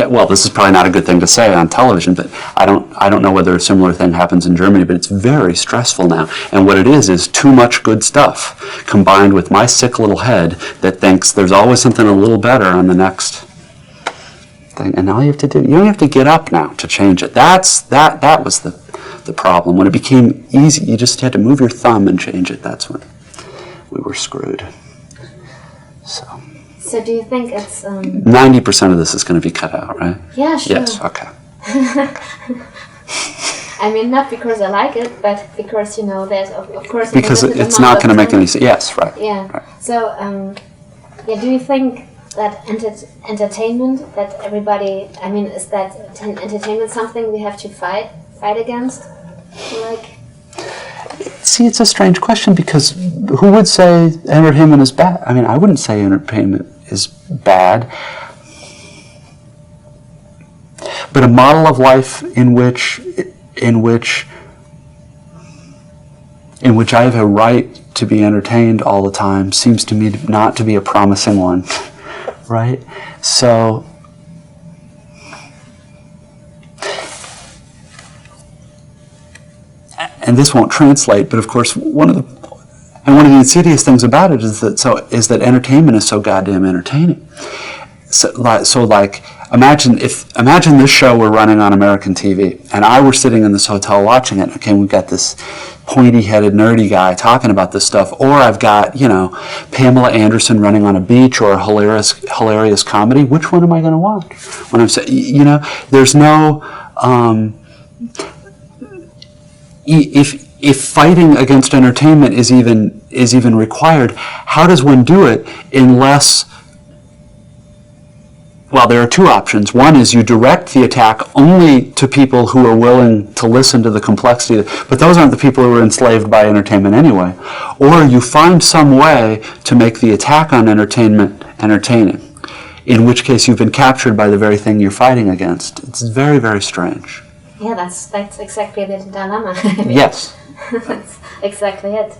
S2: well, this is probably not a good thing to say on television, but I don't know whether a similar thing happens in Germany, but it's very stressful now. And what it is too much good stuff combined with my sick little head that thinks there's always something a little better on the next thing. And all you have to do, you don't have to get up now to change it. That was the problem. When it became easy, you just had to move your thumb and change it. That's when we were screwed.
S1: So do you think it's...
S2: 90% of this is going to be cut out, right?
S1: Yeah, sure.
S2: Yes, okay.
S1: I mean, not because I like it, but because, there's, of course...
S2: Because it's not going to make any sense. Yes, right.
S1: Yeah.
S2: Right.
S1: So, do you think that entertainment, that everybody... I mean, is that entertainment something we have to fight against?
S2: See, it's a strange question, because who would say entertainment is bad? I mean, I wouldn't say entertainment is bad. But a model of life in which I have a right to be entertained all the time seems to me not to be a promising one, right? So, and this won't translate, but of course one of the insidious things about it is that entertainment is so goddamn entertaining. So like imagine this show were running on American TV, and I were sitting in this hotel watching it. Okay, we've got this pointy-headed, nerdy guy talking about this stuff, or I've got, Pamela Anderson running on a beach, or a hilarious comedy. Which one am I going to watch? When I'm saying, there's no, if fighting against entertainment is even required, how does one do it unless? Well, there are two options. One is you direct the attack only to people who are willing to listen to the complexity, but those aren't the people who are enslaved by entertainment anyway. Or you find some way to make the attack on entertainment entertaining, in which case you've been captured by the very thing you're fighting against. It's very, very strange.
S1: Yeah, that's exactly the dilemma.
S2: Yes.
S1: That's exactly it.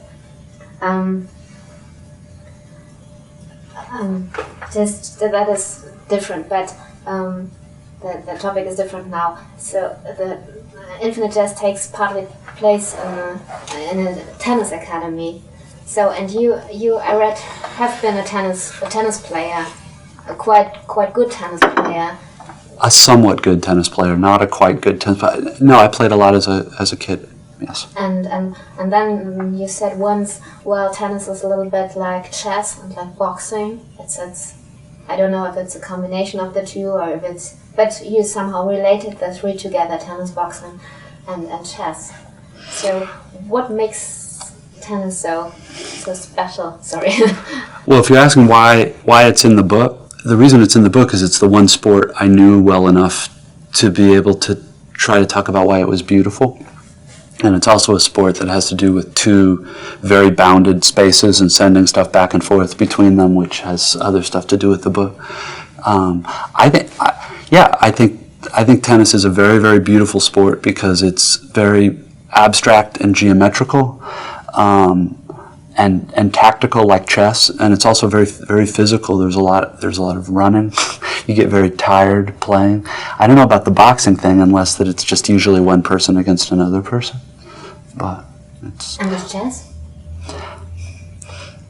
S1: Just that is different, but the topic is different now. So the Infinite Jest takes partly place in a tennis academy. So, and you I read have been a tennis player, a quite good tennis player.
S2: A somewhat good tennis player, not a quite good tennis player. No, I played a lot as a kid. Yes.
S1: And then you said once, well, tennis is a little bit like chess and like boxing. It's I don't know if it's a combination of the two or if it's, but you somehow related the three together: tennis, boxing, and chess. So what makes tennis so special? Sorry.
S2: Well, if you're asking why it's in the book, the reason it's in the book is it's the one sport I knew well enough to be able to try to talk about why it was beautiful. And it's also a sport that has to do with two very bounded spaces and sending stuff back and forth between them, which has other stuff to do with the book. I think tennis is a very, very beautiful sport because it's very abstract and geometrical, and tactical like chess, and it's also very, very physical. There's a lot of running. You get very tired playing. I don't know about the boxing thing unless that it's just usually one person against another person. But it's.
S1: And with chess?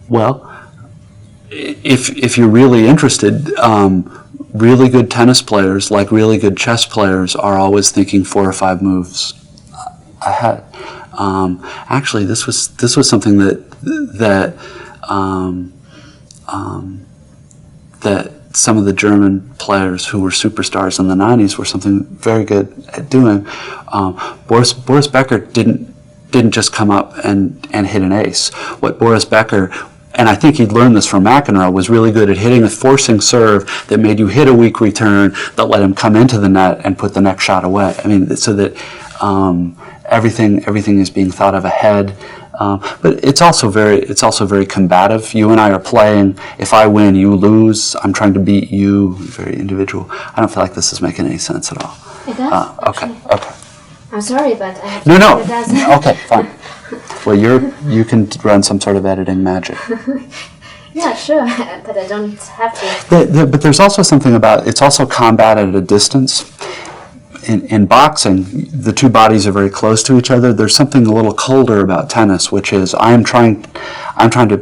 S2: Well, if you're really interested, really good tennis players, like really good chess players, are always thinking 4 or 5 moves ahead. Actually, this was something that some of the German players who were superstars in the 90s were something very good at doing. Boris Becker didn't just come up and hit an ace. What Boris Becker, and I think he'd learned this from McEnroe, was really good at hitting a forcing serve that made you hit a weak return that let him come into the net and put the next shot away. I mean, so that everything is being thought of ahead. But it's also very combative. You and I are playing. If I win, you lose. I'm trying to beat you. Very individual. I don't feel like this is making any sense at all.
S1: It does.
S2: Okay.
S1: I'm sorry, but I have to
S2: No.
S1: it does.
S2: Okay, fine. Well, you can run some sort of editing magic.
S1: Yeah, sure, but I don't have to.
S2: But there's also something about it's also combat at a distance. In boxing, the two bodies are very close to each other. There's something a little colder about tennis, which is I'm trying to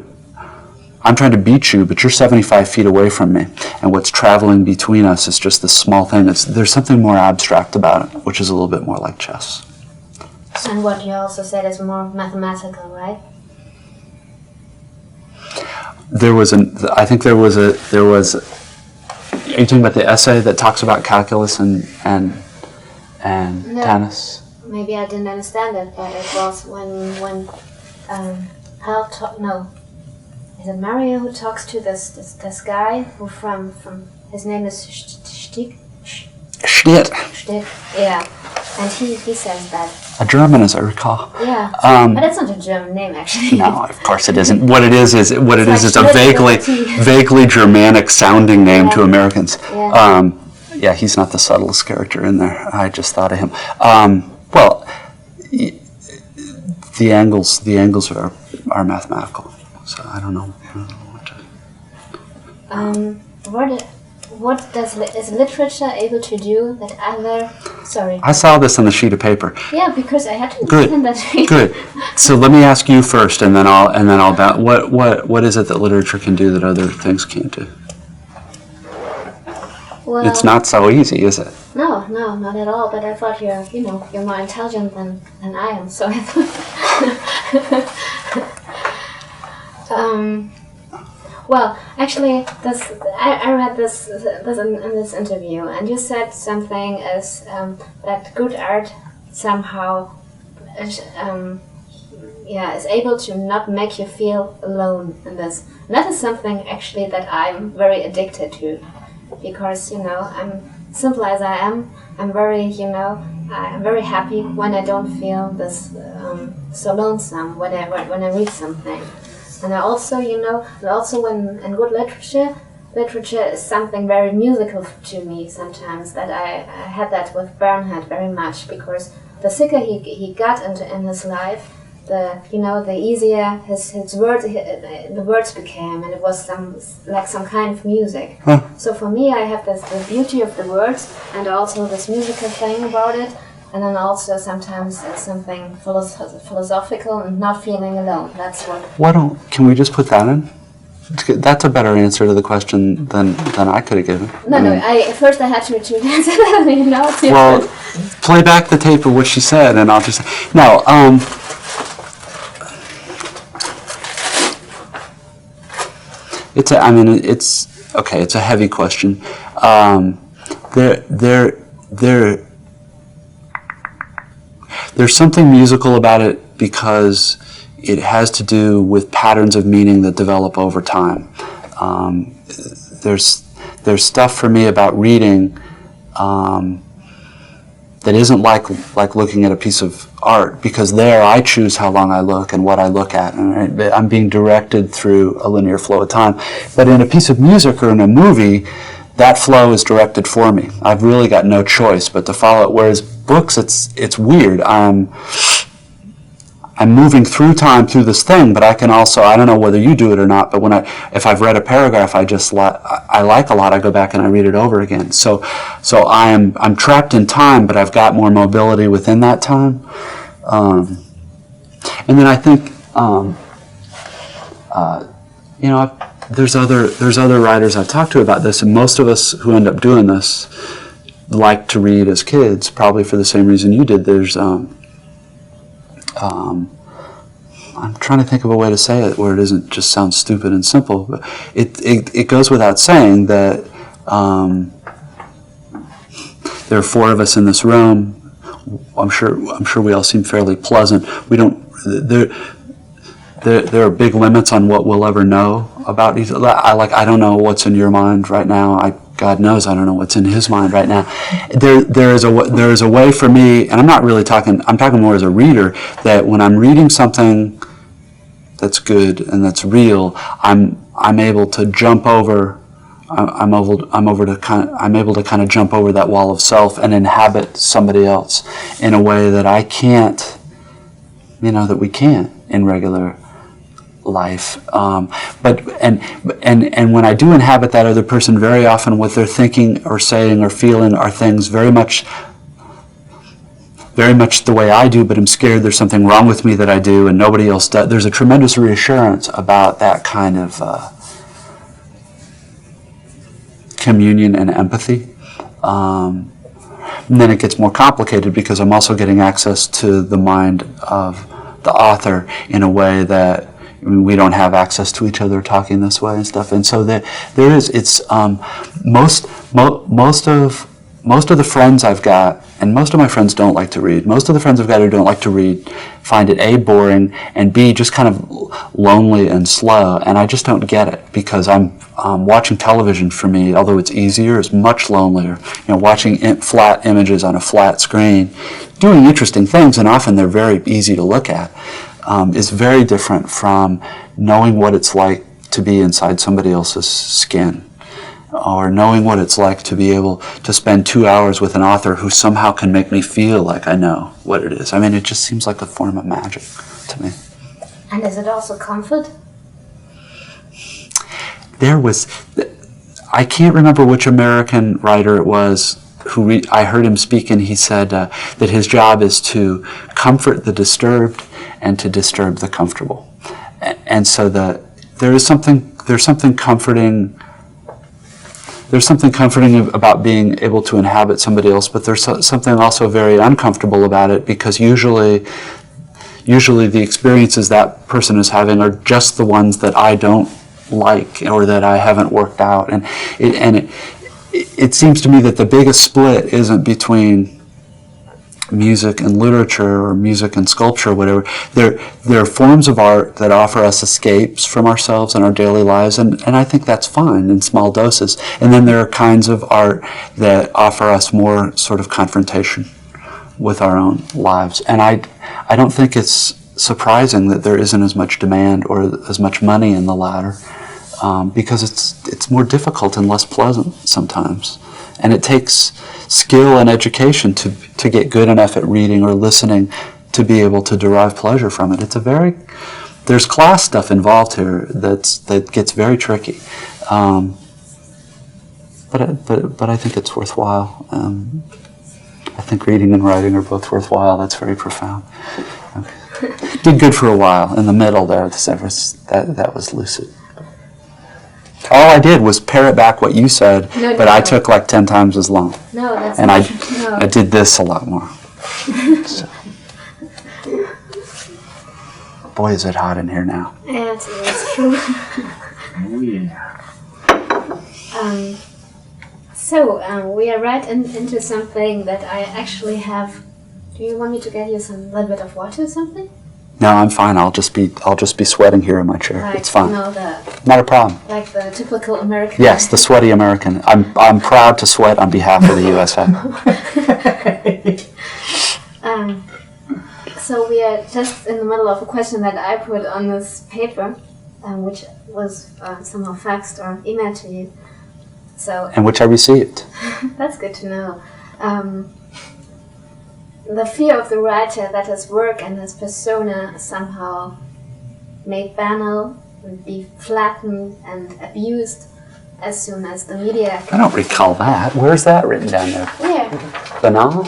S2: beat you, but you're 75 feet away from me, and what's traveling between us is just this small thing. There's something more abstract about it, which is a little bit more like chess.
S1: And what you also said is more mathematical, right?
S2: I think there was. Are you talking about the essay that talks about calculus and
S1: No.
S2: tennis?
S1: Maybe I didn't understand it, but it was when Hal is it Mario who talks to this guy who from his name is Stick?
S2: Schnitt.
S1: Stick, yeah, and he says that.
S2: A German, as I recall.
S1: Yeah, but it's not a German name actually.
S2: No, of course it isn't. What it is it's a
S1: Schnitt
S2: vaguely Germanic sounding name to Americans.
S1: Yeah.
S2: Yeah, he's not the subtlest character in there. I just thought of him. Well, the angles are mathematical. So I don't know what to.
S1: What is literature able to do that other? Sorry.
S2: I saw this on the sheet of paper.
S1: Yeah, because I had to
S2: Good.
S1: understand that.
S2: Good. So let me ask you first, and then I'll about what is it that literature can do that other things can't do?
S1: Well,
S2: It's not so easy, is it?
S1: No, not at all. But I thought you're more intelligent than I am. So I thought. Well, actually, I read this in this interview, and you said something as that good art somehow is able to not make you feel alone in this. And that is something actually that I'm very addicted to, because I'm simple as I am. I'm very I'm very happy when I don't feel this so lonesome when I read something. And I also, when in good literature is something very musical to me sometimes. That I had that with Bernhard very much, because the sicker he got in his life, the easier the words became, and it was some kind of music.
S2: Huh.
S1: So for me, I have the beauty of the words, and also this musical thing about it. And then also sometimes something philosophical and not feeling alone. That's what.
S2: Can we just put that in? That's a better answer to the question than I could have given.
S1: No. First I had to answer that.
S2: Well, play back the tape of what she said, and I'll just no. It's a heavy question. There's something musical about it because it has to do with patterns of meaning that develop over time. There's stuff for me about reading that isn't like looking at a piece of art, because there I choose how long I look and what I look at, and I'm being directed through a linear flow of time. But in a piece of music or in a movie, that flow is directed for me. I've really got no choice but to follow it. Whereas books, it's weird. I'm moving through time through this thing, but I can also, I don't know whether you do it or not, but if I've read a paragraph I like a lot, I go back and I read it over again. So I'm trapped in time, but I've got more mobility within that time. And then I think there's other writers I've talked to about this, and most of us who end up doing this like to read as kids, probably for the same reason you did. There's I'm trying to think of a way to say it where it isn't just sounds stupid and simple, but it goes without saying that there are four of us in this room. I'm sure we all seem fairly pleasant. We don't. There are big limits on what we'll ever know about each other. I don't know what's in your mind right now. God knows I don't know what's in his mind right now. There is a way for me, and I'm not really talking. I'm talking more as a reader, that when I'm reading something that's good and that's real, I'm able to jump over. I'm able to kind of jump over that wall of self and inhabit somebody else in a way that I can't. That we can't in regular life, but when I do inhabit that other person, very often what they're thinking or saying or feeling are things very much the way I do, but I'm scared there's something wrong with me that I do and nobody else does. There's a tremendous reassurance about that kind of communion and empathy. And then it gets more complicated because I'm also getting access to the mind of the author in a way that we don't have access to each other talking this way and stuff. And so there is. It's most of the friends I've got, and most of my friends don't like to read. Most of the friends I've got who don't like to read find it A, boring, and B, just kind of lonely and slow. And I just don't get it, because I'm watching television for me, although it's easier, is much lonelier. Watching flat images on a flat screen, doing interesting things, and often they're very easy to look at, is very different from knowing what it's like to be inside somebody else's skin, or knowing what it's like to be able to spend 2 hours with an author who somehow can make me feel like I know what it is. I mean, it just seems like a form of magic to me.
S1: And is it also comfort?
S2: I can't remember which American writer it was who I heard him speak, and he said that his job is to comfort the disturbed and to disturb the comfortable. And so there's something comforting there's something comforting about being able to inhabit somebody else, but there's something also very uncomfortable about it, because usually the experiences that person is having are just the ones that I don't like or that I haven't worked out. And it seems to me that the biggest split isn't between music and literature or music and sculpture or whatever. There are forms of art that offer us escapes from ourselves and our daily lives, and I think that's fine in small doses. And then there are kinds of art that offer us more sort of confrontation with our own lives. And I don't think it's surprising that there isn't as much demand or as much money in the latter, because it's more difficult and less pleasant sometimes. And it takes skill and education to get good enough at reading or listening to be able to derive pleasure from it. There's class stuff involved here that gets very tricky. But I think it's worthwhile. I think reading and writing are both worthwhile. That's very profound. Okay. Did good for a while. In the middle there, that was lucid. All I did was parrot back what you said, but I took like 10 times as long.
S1: No, that's
S2: and
S1: not
S2: I did this a lot more. So. Boy, is it hot in here now.
S1: Yeah, it's true.
S3: Oh, yeah.
S1: So we are right into something that I actually have. Do you want me to get you some little bit of water or something?
S2: No, I'm fine. I'll just be sweating here in my chair.
S1: Like,
S2: it's fine.
S1: You know,
S2: not a problem.
S1: Like the typical American.
S2: Yes, the sweaty American. I'm proud to sweat on behalf of the USA.
S1: So we are just in the middle of a question that I put on this paper, which was somehow faxed or emailed to you. So.
S2: And which I received.
S1: That's good to know. The fear of the writer that his work and his persona somehow made banal, and be flattened and abused as soon as the media.
S2: I don't recall that. Where's that written down there?
S1: Where?
S2: Banal?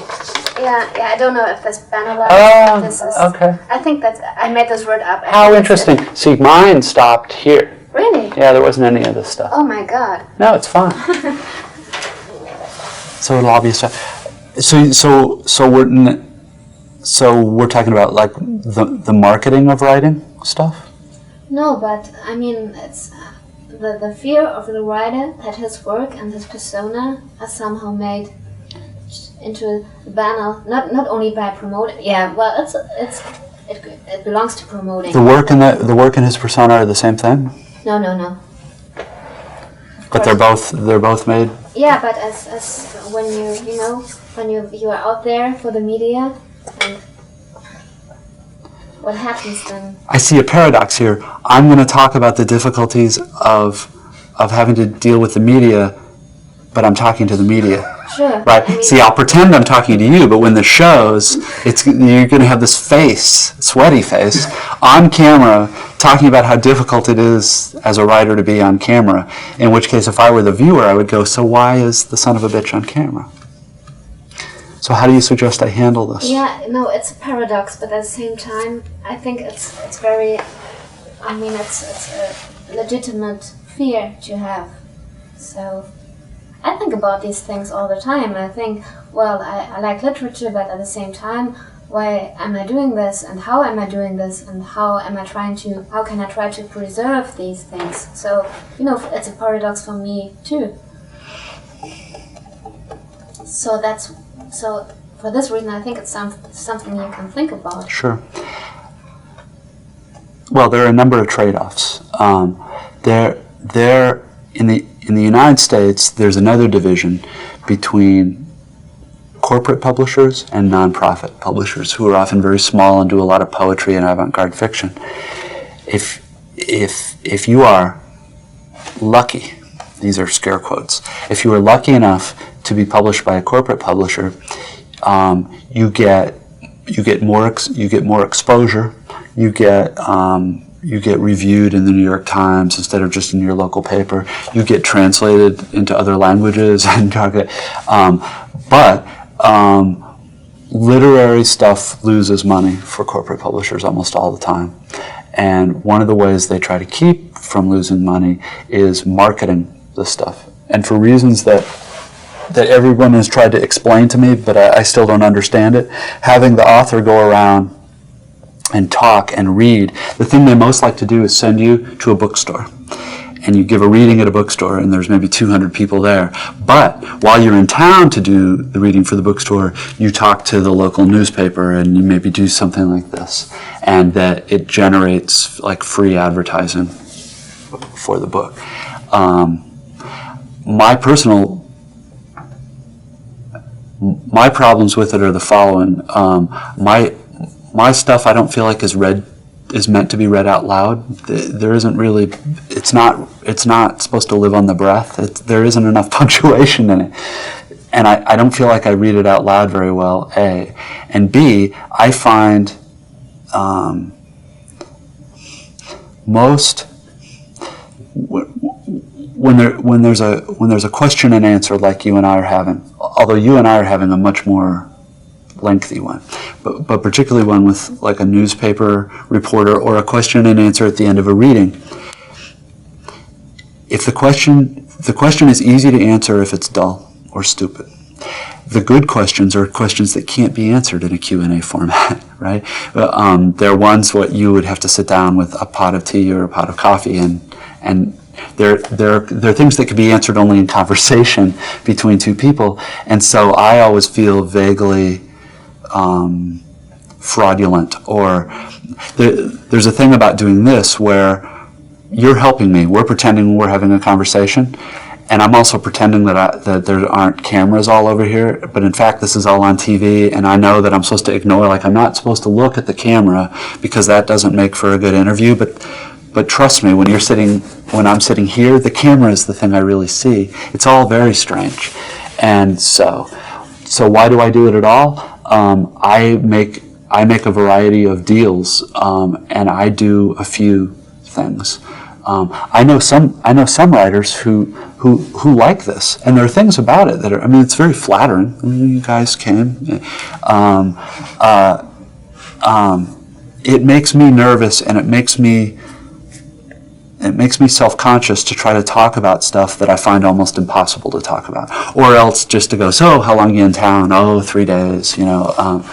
S1: Yeah, I don't know if that's banalized.
S2: Oh,
S1: this is,
S2: okay.
S1: I think I made this word up.
S2: How interesting. See, mine stopped here.
S1: Really?
S2: Yeah, there wasn't any of this stuff.
S1: Oh my God.
S2: No, it's fine. So it'll all be stuff. So we're talking about like the marketing of writing stuff?
S1: No, but I mean it's the fear of the writer that his work and his persona are somehow made into banal, not only by promoting. Yeah, well, it belongs to promoting.
S2: The work and his persona are the same thing?
S1: No.
S2: But they're both made.
S1: Yeah, but as when when you are out there for the media, and what happens then?
S2: I see a paradox here. I'm going to talk about the difficulties of having to deal with the media, but I'm talking to the media.
S1: Sure.
S2: Right.
S1: I mean,
S2: see, I'll pretend I'm talking to you, but when the show's, you're going to have this face, sweaty face, on camera, talking about how difficult it is as a writer to be on camera. In which case, if I were the viewer, I would go, so why is the son of a bitch on camera? So how do you suggest I handle this?
S1: Yeah, no, it's a paradox, but at the same time, I think it's very, I mean, it's a legitimate fear to have. So I think about these things all the time. I think, well, I like literature, but at the same time, why am I doing this, and how am I doing this, and how can I try to preserve these things? So, it's a paradox for me too. So for this reason, I think it's something you can think about.
S2: Sure. Well, there are a number of trade-offs. There in the United States, there's another division between corporate publishers and nonprofit publishers, who are often very small and do a lot of poetry and avant-garde fiction. If you are lucky, these are scare quotes, if you are lucky enough to be published by a corporate publisher, you get more exposure. You get reviewed in the New York Times instead of just in your local paper. You get translated into other languages and but literary stuff loses money for corporate publishers almost all the time. And one of the ways they try to keep from losing money is marketing the stuff and for reasons that everyone has tried to explain to me, but I still don't understand it, having the author go around and talk and read, the thing they most like to do is send you to a bookstore. And you give a reading at a bookstore, and there's maybe 200 people there. But while you're in town to do the reading for the bookstore, you talk to the local newspaper, and you maybe do something like this. And that it generates like free advertising for the book. My problems with it are the following. My stuff I don't feel like is meant to be read out loud. There isn't really. It's not supposed to live on the breath. There isn't enough punctuation in it, and I don't feel like I read it out loud very well. A, and B, I find most. When there's a question and answer like you and I are having, although you and I are having a much more lengthy one, but particularly one with like a newspaper reporter or a question and answer at the end of a reading. If the question is easy to answer if it's dull or stupid. The good questions are questions that can't be answered in a Q&A format, right? They're ones what you would have to sit down with a pot of tea or a pot of coffee and they're things that can be answered only in conversation between two people. And so I always feel vaguely fraudulent, or there's a thing about doing this where you're helping me. We're pretending we're having a conversation, and I'm also pretending that there aren't cameras all over here, but in fact this is all on TV, and I know that I'm supposed to ignore, like I'm not supposed to look at the camera because that doesn't make for a good interview, but trust me, when I'm sitting here, the camera is the thing I really see. It's all very strange. And so why do I do it at all? I make a variety of deals, and I do a few things. I know some writers who like this, and there are things about it that are. I mean, it's very flattering. I mean, you guys came. It makes me nervous, and it makes me self-conscious to try to talk about stuff that I find almost impossible to talk about, or else just to go, so how long are you in town? Oh, 3 days, you know.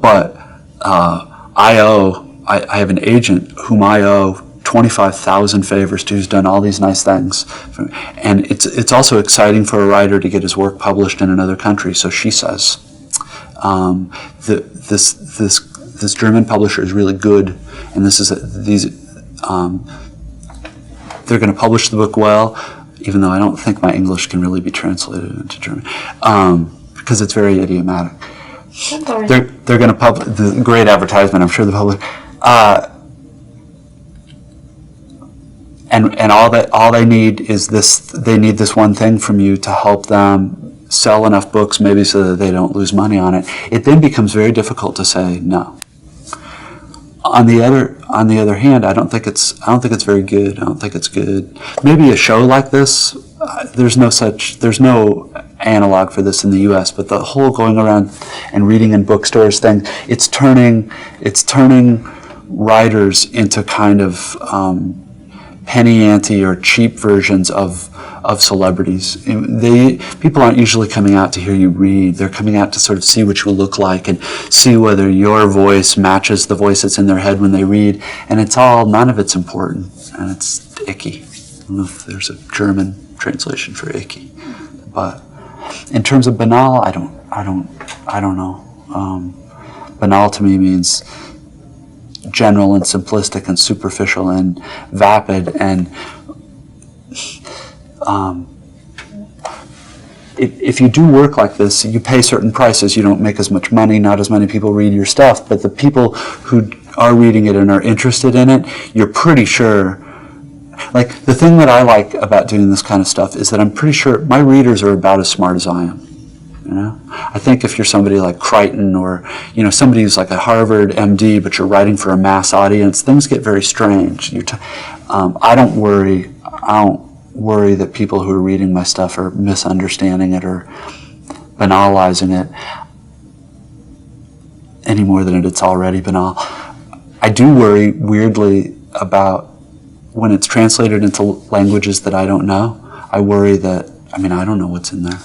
S2: But I have an agent whom I owe 25,000 favors to, who's done all these nice things, and it's also exciting for a writer to get his work published in another country. So she says, this German publisher is really good, and they're going to publish the book well, even though I don't think my English can really be translated into German, because it's very idiomatic. They're going to publish the great advertisement. I'm sure the public, and all they need is this. They need this one thing from you to help them sell enough books, maybe so that they don't lose money on it. It then becomes very difficult to say no. On the other hand, I don't think it's very good. I don't think it's good. Maybe a show like this, there's no analog for this in the U.S. But the whole going around and reading in bookstores thing, it's turning writers into kind of penny ante or cheap versions of celebrities. People aren't usually coming out to hear you read. They're coming out to sort of see what you look like and see whether your voice matches the voice that's in their head when they read. And none of it's important, and it's icky. I don't know if there's a German translation for icky, but in terms of banal, I don't know. Banal to me means general and simplistic and superficial and vapid, and if you do work like this, you pay certain prices. You don't make as much money, not as many people read your stuff, but the people who are reading it and are interested in it, you're pretty sure. Like, the thing that I like about doing this kind of stuff is that I'm pretty sure my readers are about as smart as I am. You know, I think if you're somebody like Crichton, or somebody who's like a Harvard MD, but you're writing for a mass audience, things get very strange. I don't worry that people who are reading my stuff are misunderstanding it or banalizing it any more than it's already banal. I do worry weirdly about when it's translated into languages that I don't know, I worry that, I mean, I don't know what's in there.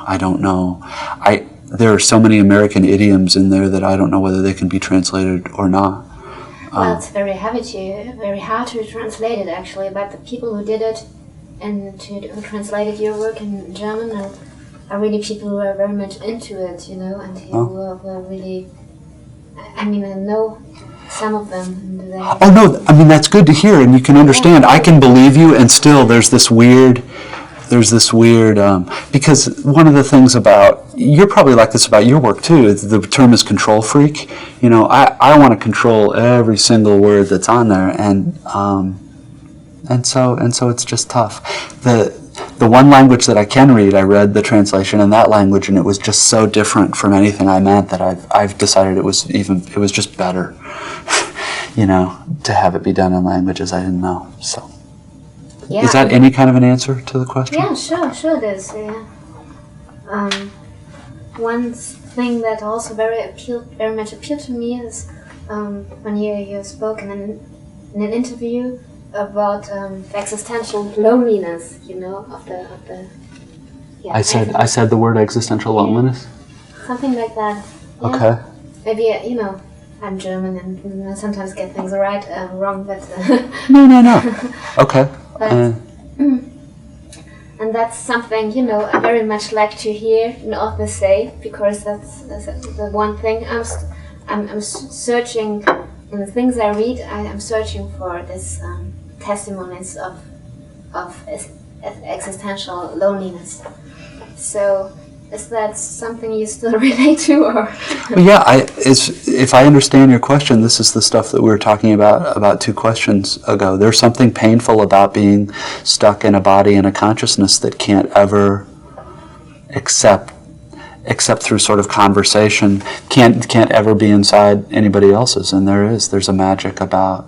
S2: I don't know. There are so many American idioms in there that I don't know whether they can be translated or not.
S1: Well, it's very hard to translate it actually, but the people who did it and who translated your work in German are really people who are very much into it, and who were really, I mean, I know some of them.
S2: Oh no, I mean, that's good to hear, and you can understand. I can believe you, and still there's this weird, because one of the things about, you're probably like this about your work too, the term is control freak. I want to control every single word that's on there, and so it's just tough. The one language that I can read, I read the translation in that language, and it was just so different from anything I meant that I've decided it was just better, to have it be done in languages I didn't know. So.
S1: Yeah.
S2: Is that any kind of an answer to the question?
S1: Yeah, sure it is. Yeah. One thing that also very much appealed to me is when you spoke in an interview about the existential loneliness, of the. Yeah,
S2: I said the word existential loneliness.
S1: Something like that. Yeah.
S2: Okay.
S1: Maybe I'm German and I sometimes get things wrong, but.
S2: No. Okay.
S1: But, and that's something, I very much like to hear an author say, because that's the one thing I'm searching in the things I read. I'm searching for this testimonies of existential loneliness. So, is that something you still relate to, or?
S2: Well, yeah, if I understand your question, this is the stuff that we were talking about 2 questions ago. There's something painful about being stuck in a body and a consciousness that can't ever except through sort of conversation, can't ever be inside anybody else's. And there's a magic about.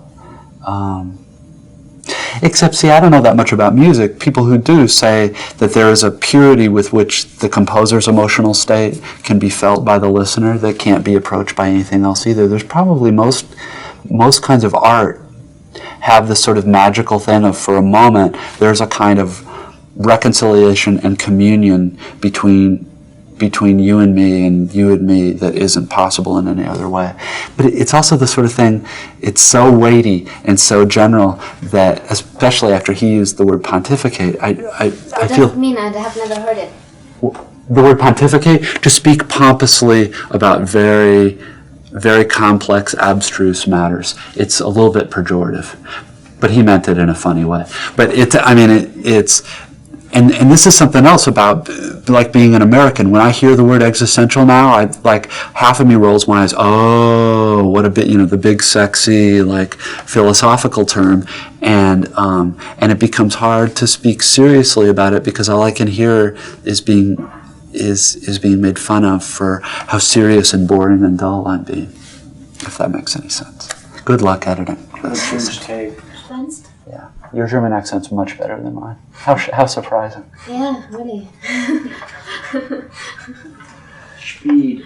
S2: Except, see, I don't know that much about music. People who do say that there is a purity with which the composer's emotional state can be felt by the listener that can't be approached by anything else either. There's probably most kinds of art have this sort of magical thing of, for a moment, there's a kind of reconciliation and communion between you and me and you and me that isn't possible in any other way. But it's also the sort of thing, it's so weighty and so general that, especially after he used the word pontificate, I feel...
S1: mean I have never heard it.
S2: The word pontificate, to speak pompously about very, very complex, abstruse matters. It's a little bit pejorative, but he meant it in a funny way. But it's... And this is something else about, like, being an American. When I hear the word existential now, half of me rolls my eyes. Oh, what a bit, the big, sexy, philosophical term, and it becomes hard to speak seriously about it because all I can hear is being made fun of for how serious and boring and dull I'm being. If that makes any sense. Good luck editing. Yeah, your German accent's much better than mine. How surprising.
S1: Yeah, really.
S3: Speed.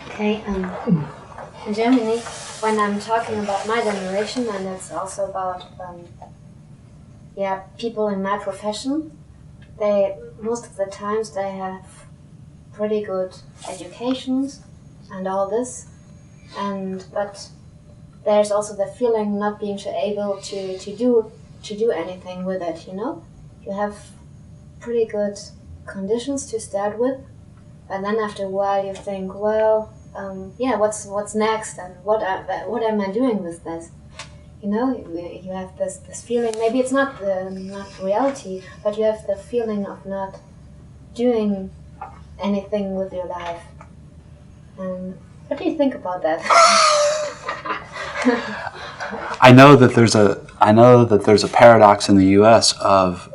S1: Okay, in Germany, when I'm talking about my generation, and it's also about people in my profession, most of the times they have pretty good educations and all this, but there's also the feeling not being able to do anything with it. You have pretty good conditions to start with, and then after a while you think, well, what's next, and what am I doing with this? You have this feeling. Maybe it's not reality, but you have the feeling of not doing anything with your life. What do you think about that?
S2: I know that there's a paradox in the U.S. of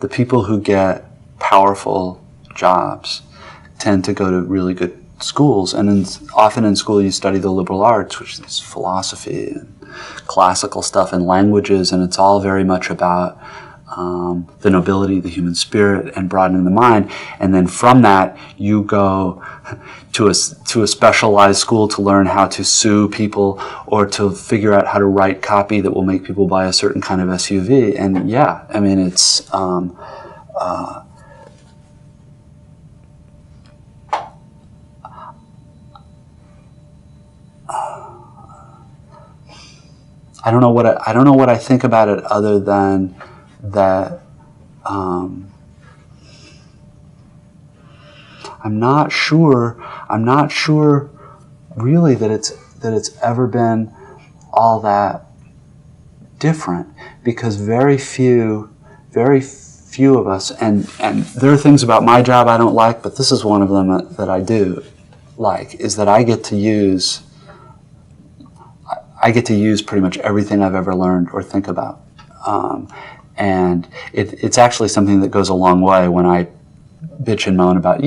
S2: the people who get powerful jobs tend to go to really good schools, and often in school you study the liberal arts, which is philosophy and classical stuff and languages, and it's all very much about the nobility, the human spirit, and broadening the mind. And then from that, you go to a specialized school to learn how to sue people or to figure out how to write copy that will make people buy a certain kind of SUV. And yeah, I mean, it's I don't know what I think about it other than that. I'm not sure really that it's ever been all that different, because very few of us, and there are things about my job I don't like, but this is one of them that I do like, is that I get to use pretty much everything I've ever learned or think about. And it's actually something that goes a long way when I bitch and moan about,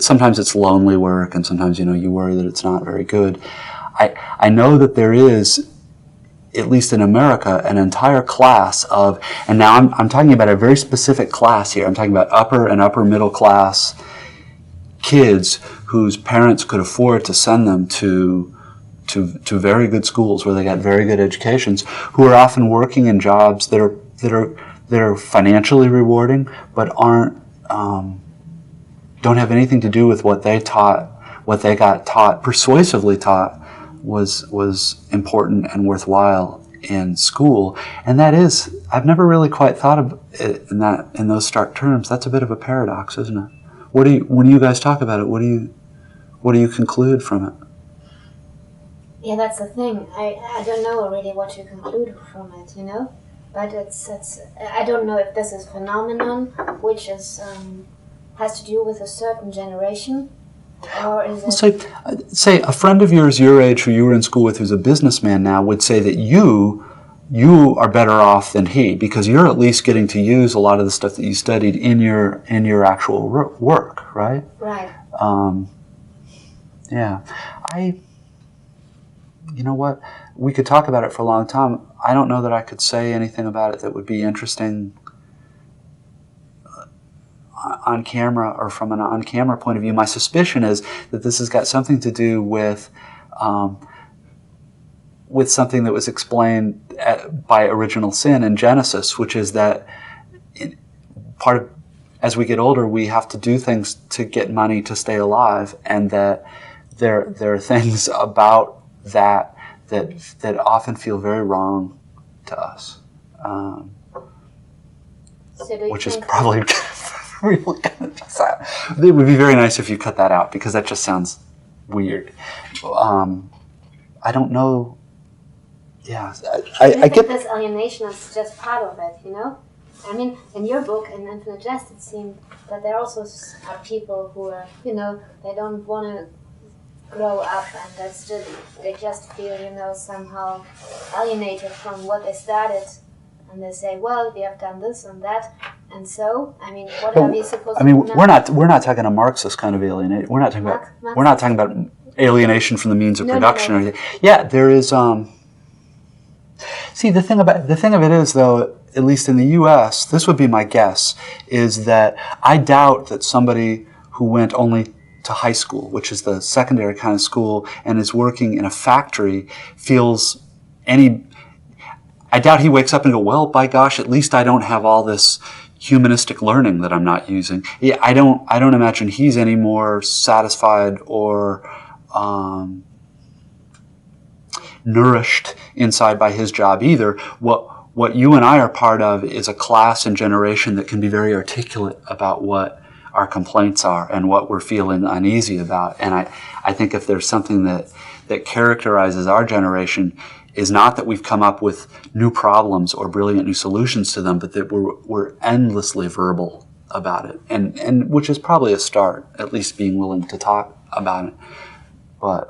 S2: sometimes it's lonely work, and sometimes, you worry that it's not very good. I know that there is, at least in America, an entire class of, and now I'm talking about a very specific class here. I'm talking about upper and upper middle class kids whose parents could afford to send them to very good schools where they got very good educations, who are often working in jobs that are financially rewarding, but don't have anything to do with what they got taught, persuasively taught, was important and worthwhile in school. And that is, I've never really quite thought of it in those stark terms. That's a bit of a paradox, isn't it? When you guys talk about it, what do you conclude from it?
S1: Yeah, that's the thing. I don't know really what to conclude from it, But it's I don't know if this is a phenomenon which is has to do with a certain generation, or is it?
S2: Say a friend of yours your age who you were in school with, who's a businessman now, would say that you are better off than he, because you're at least getting to use a lot of the stuff that you studied in your actual work, right?
S1: Right.
S2: Yeah. You know what? We could talk about it for a long time. I don't know that I could say anything about it that would be interesting on camera or from an on-camera point of view. My suspicion is that this has got something to do with something that was explained by original sin in Genesis, which is that as we get older, we have to do things to get money to stay alive, and that there are things about that often feel very wrong to us, which is probably really going to be sad. It would be very nice if you cut that out, because that just sounds weird. I don't know. Yeah,
S1: I get this alienation is just part of it, I mean, in your book, in Infinite Jest, it seemed that there also are people who are, they don't want to grow up, and they just feel, somehow alienated from what they started, and they say, well, we have done this and that, and so, I mean, what are we supposed to do now?
S2: We're not talking a Marxist kind of alienation. We're not talking about alienation from the means of production or anything. Yeah, there is. See, the thing of it is, though, at least in the U.S., this would be my guess, is that I doubt that somebody who went only to high school, which is the secondary kind of school, and is working in a factory, feels any. I doubt he wakes up and go, well, by gosh, at least I don't have all this humanistic learning that I'm not using. Yeah, I don't imagine he's any more satisfied or nourished inside by his job either. What you and I are part of is a class and generation that can be very articulate about what our complaints are and what we're feeling uneasy about. And I think if there's something that characterizes our generation, is not that we've come up with new problems or brilliant new solutions to them, but that we're endlessly verbal about it, and which is probably a start, at least being willing to talk about it. But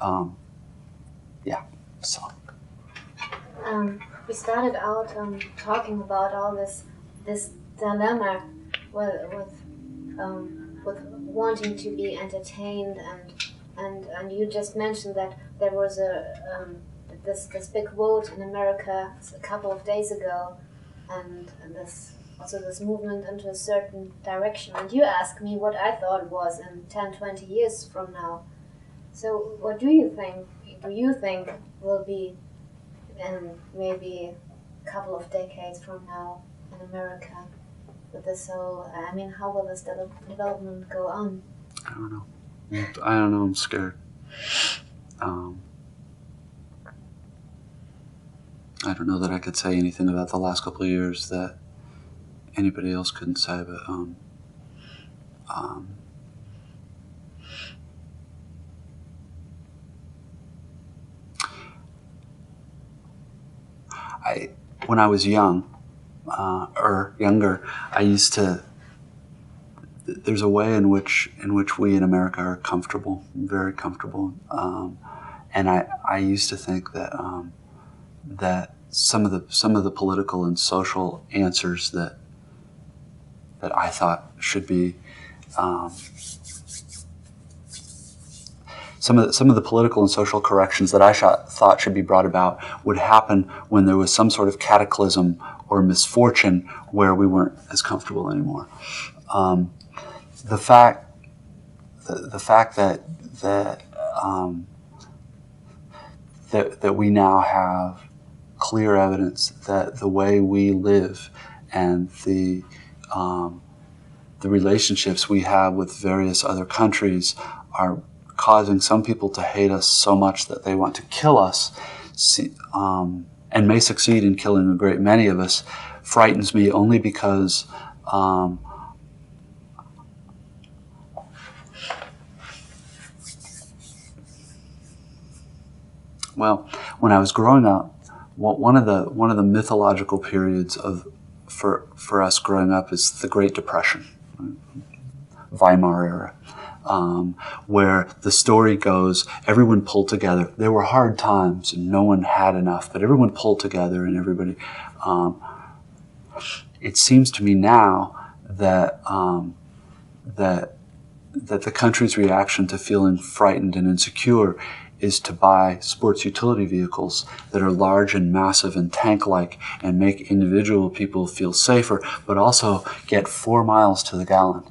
S2: yeah, so.
S1: We started out talking about all this dilemma with wanting to be entertained, and you just mentioned that there was this big vote in America a couple of days ago, and this also this movement into a certain direction. And you asked me what I thought was in 10, 20 years from now. So what do you think? Do you think will be in maybe a couple of decades from now in America with this whole, I mean, how will this development go on?
S2: I don't know. I'm scared. I don't know that I could say anything about the last couple of years that anybody else couldn't say, but when I was young, or younger, I used to. There's a way in which we in America are comfortable, very comfortable, and I used to think that that some of the political and social answers that I thought should be some of the political and social corrections that I thought should be brought about would happen when there was some sort of cataclysm or misfortune where we weren't as comfortable anymore. The fact that we now have clear evidence that the way we live and the relationships we have with various other countries are causing some people to hate us so much that they want to kill us, and may succeed in killing a great many of us, frightens me only because well, when I was growing up, one of the mythological periods for us growing up is the Great Depression, Weimar era, where the story goes, everyone pulled together. There were hard times and no one had enough, but everyone pulled together and everybody. It seems to me now that that the country's reaction to feeling frightened and insecure is to buy sports utility vehicles that are large and massive and tank-like and make individual people feel safer, but also get 4 miles to the gallon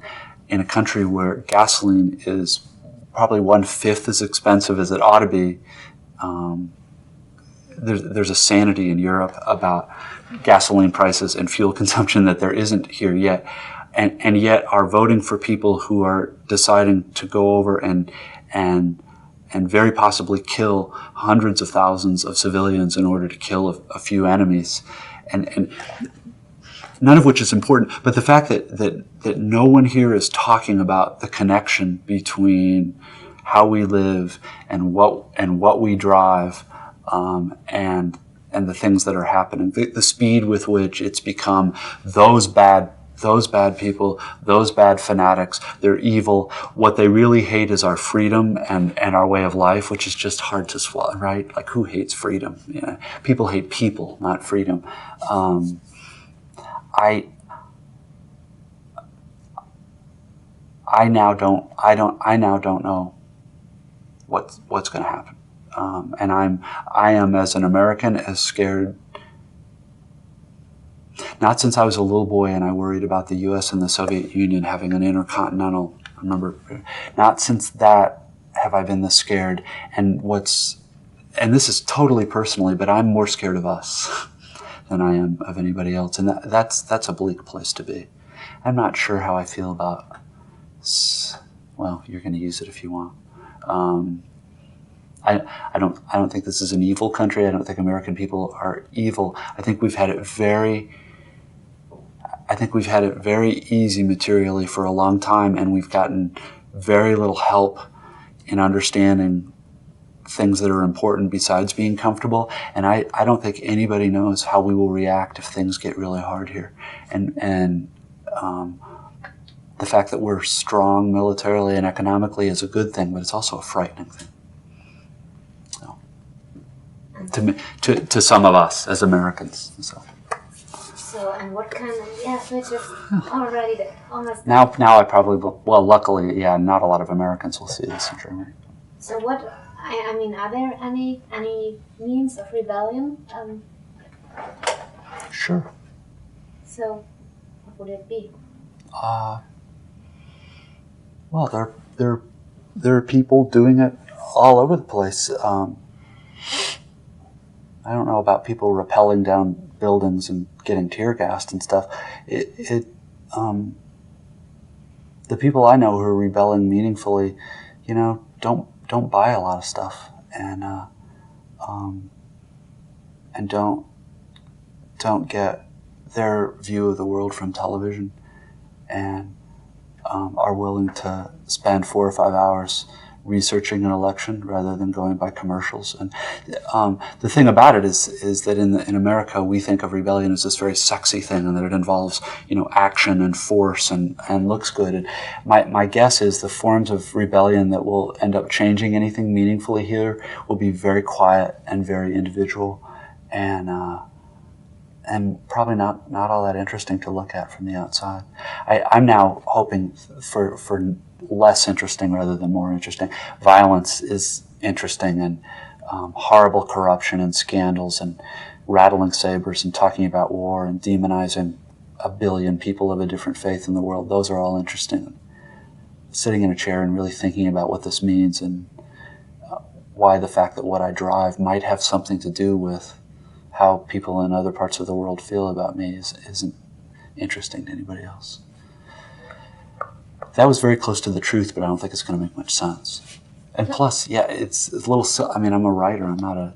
S2: in a country where gasoline is probably 1/5 as expensive as it ought to be. There's a sanity in Europe about gasoline prices and fuel consumption that there isn't here yet, and yet are voting for people who are deciding to go over and very possibly kill hundreds of thousands of civilians in order to kill a few enemies, and none of which is important. But the fact that no one here is talking about the connection between how we live and what we drive, and the things that are happening, the speed with which it's become those bad people, those bad fanatics, they're evil. What they really hate is our freedom and our way of life, which is just hard to swallow, right? Like, who hates freedom? Yeah. People hate people, not freedom. I now don't know what's going to happen, and I am as an American as scared. Not since I was a little boy and I worried about the U.S. and the Soviet Union having an intercontinental. Not since that have I been this scared. And this is totally personally, but I'm more scared of us than I am of anybody else, and that's a bleak place to be. I'm not sure how I feel about. Well, you're going to use it if you want. I don't think this is an evil country. I don't think American people are evil. I think we've had it very easy materially for a long time, and we've gotten very little help in understanding things that are important besides being comfortable. And I don't think anybody knows how we will react if things get really hard here. And the fact that we're strong militarily and economically is a good thing, but it's also a frightening thing. To some of us as Americans.
S1: So, and what kind of, so it's just already almost...
S2: Now I probably will, well, luckily, not a lot of Americans will see this in Germany.
S1: So what, I mean, are there any means of rebellion?
S2: Sure.
S1: So, What would it be?
S2: Well, there are people doing it all over the place. I don't know about people rappelling down buildings and getting tear gassed and stuff. The people I know who are rebelling meaningfully, don't buy a lot of stuff and don't get their view of the world from television, and are willing to spend 4 or 5 hours researching an election rather than going by commercials. And the thing about it is that in America we think of rebellion as this very sexy thing, and that it involves action and force and looks good. And my guess is the forms of rebellion that will end up changing anything meaningfully here will be very quiet and very individual, and probably not all that interesting to look at from the outside. I'm now hoping for less interesting rather than more interesting. Violence is interesting, and horrible corruption and scandals and rattling sabers and talking about war and demonizing a billion people of a different faith in the world. Those are all interesting. Sitting in a chair and really thinking about what this means, and why the fact that what I drive might have something to do with how people in other parts of the world feel about me isn't interesting to anybody else. That was very close to the truth, but I don't think it's going to make much sense. And plus, yeah, it's a little. I mean, I'm a writer. I'm not a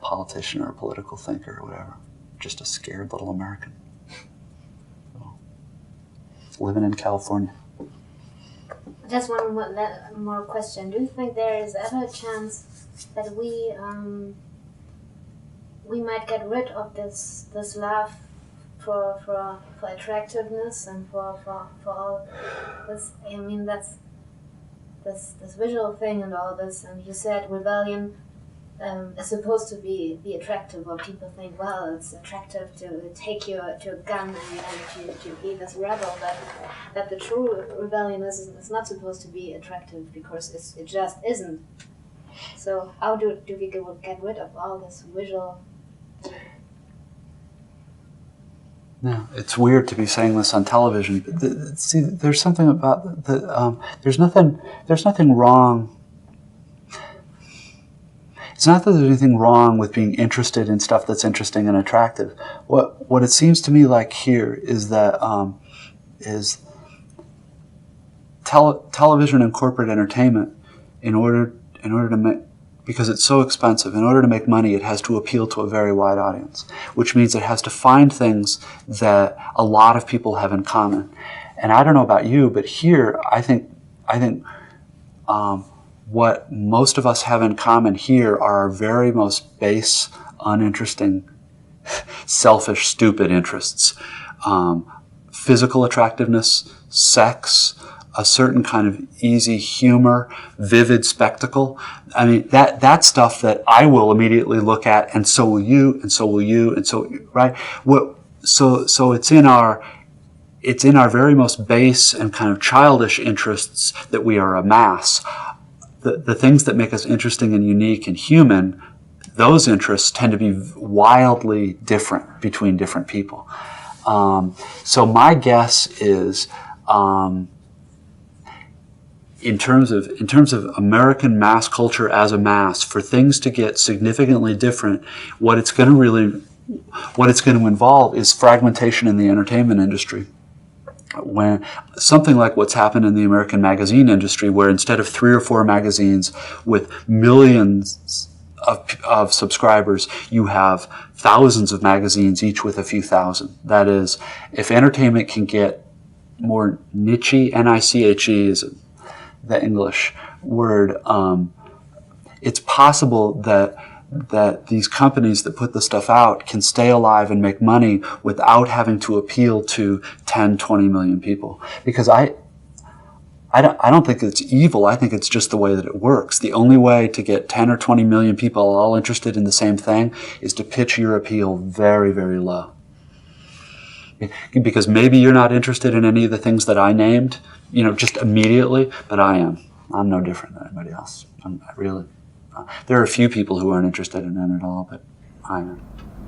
S2: politician or a political thinker or whatever. I'm just a scared little American. So, living in California.
S1: Just one more question. Do you think there is ever a chance that we might get rid of this love for attractiveness and for all this? I mean, that's this visual thing and all this. And you said rebellion is supposed to be attractive, or people think, well, it's attractive to take your gun and to be this rebel. That the true rebellion is not supposed to be attractive, because it just isn't. So how do we get rid of all this visual?
S2: No, it's weird to be saying this on television. See, there's something about there's nothing wrong. It's not that there's anything wrong with being interested in stuff that's interesting and attractive. What it seems to me like here is that television and corporate entertainment, in order to make, because it's so expensive, in order to make money, it has to appeal to a very wide audience, which means it has to find things that a lot of people have in common. And I don't know about you, but here, I think what most of us have in common here are our very most base, uninteresting, selfish, stupid interests. Physical attractiveness, sex, a certain kind of easy humor, vivid spectacle. I mean, that stuff that I will immediately look at, and so will you, and so will you, and so, right? So it's in our very most base and kind of childish interests that we are a mass. The things that make us interesting and unique and human, those interests tend to be wildly different between different people. So my guess is, in terms of American mass culture as a mass, for things to get significantly different, what it's going to involve is fragmentation in the entertainment industry. When something like what's happened in the American magazine industry, where instead of 3 or 4 magazines with millions of subscribers, you have thousands of magazines, each with a few thousand. That is, if entertainment can get more niche-y, N-I-C-H-E is the English word, it's possible that these companies that put the stuff out can stay alive and make money without having to appeal to 10, 20 million people. Because I don't think it's evil. I think it's just the way that it works. The only way to get 10 or 20 million people all interested in the same thing is to pitch your appeal very, very low. Because maybe you're not interested in any of the things that I named, just immediately, but I am. I'm no different than anybody else. There are a few people who aren't interested in it at all, but I am.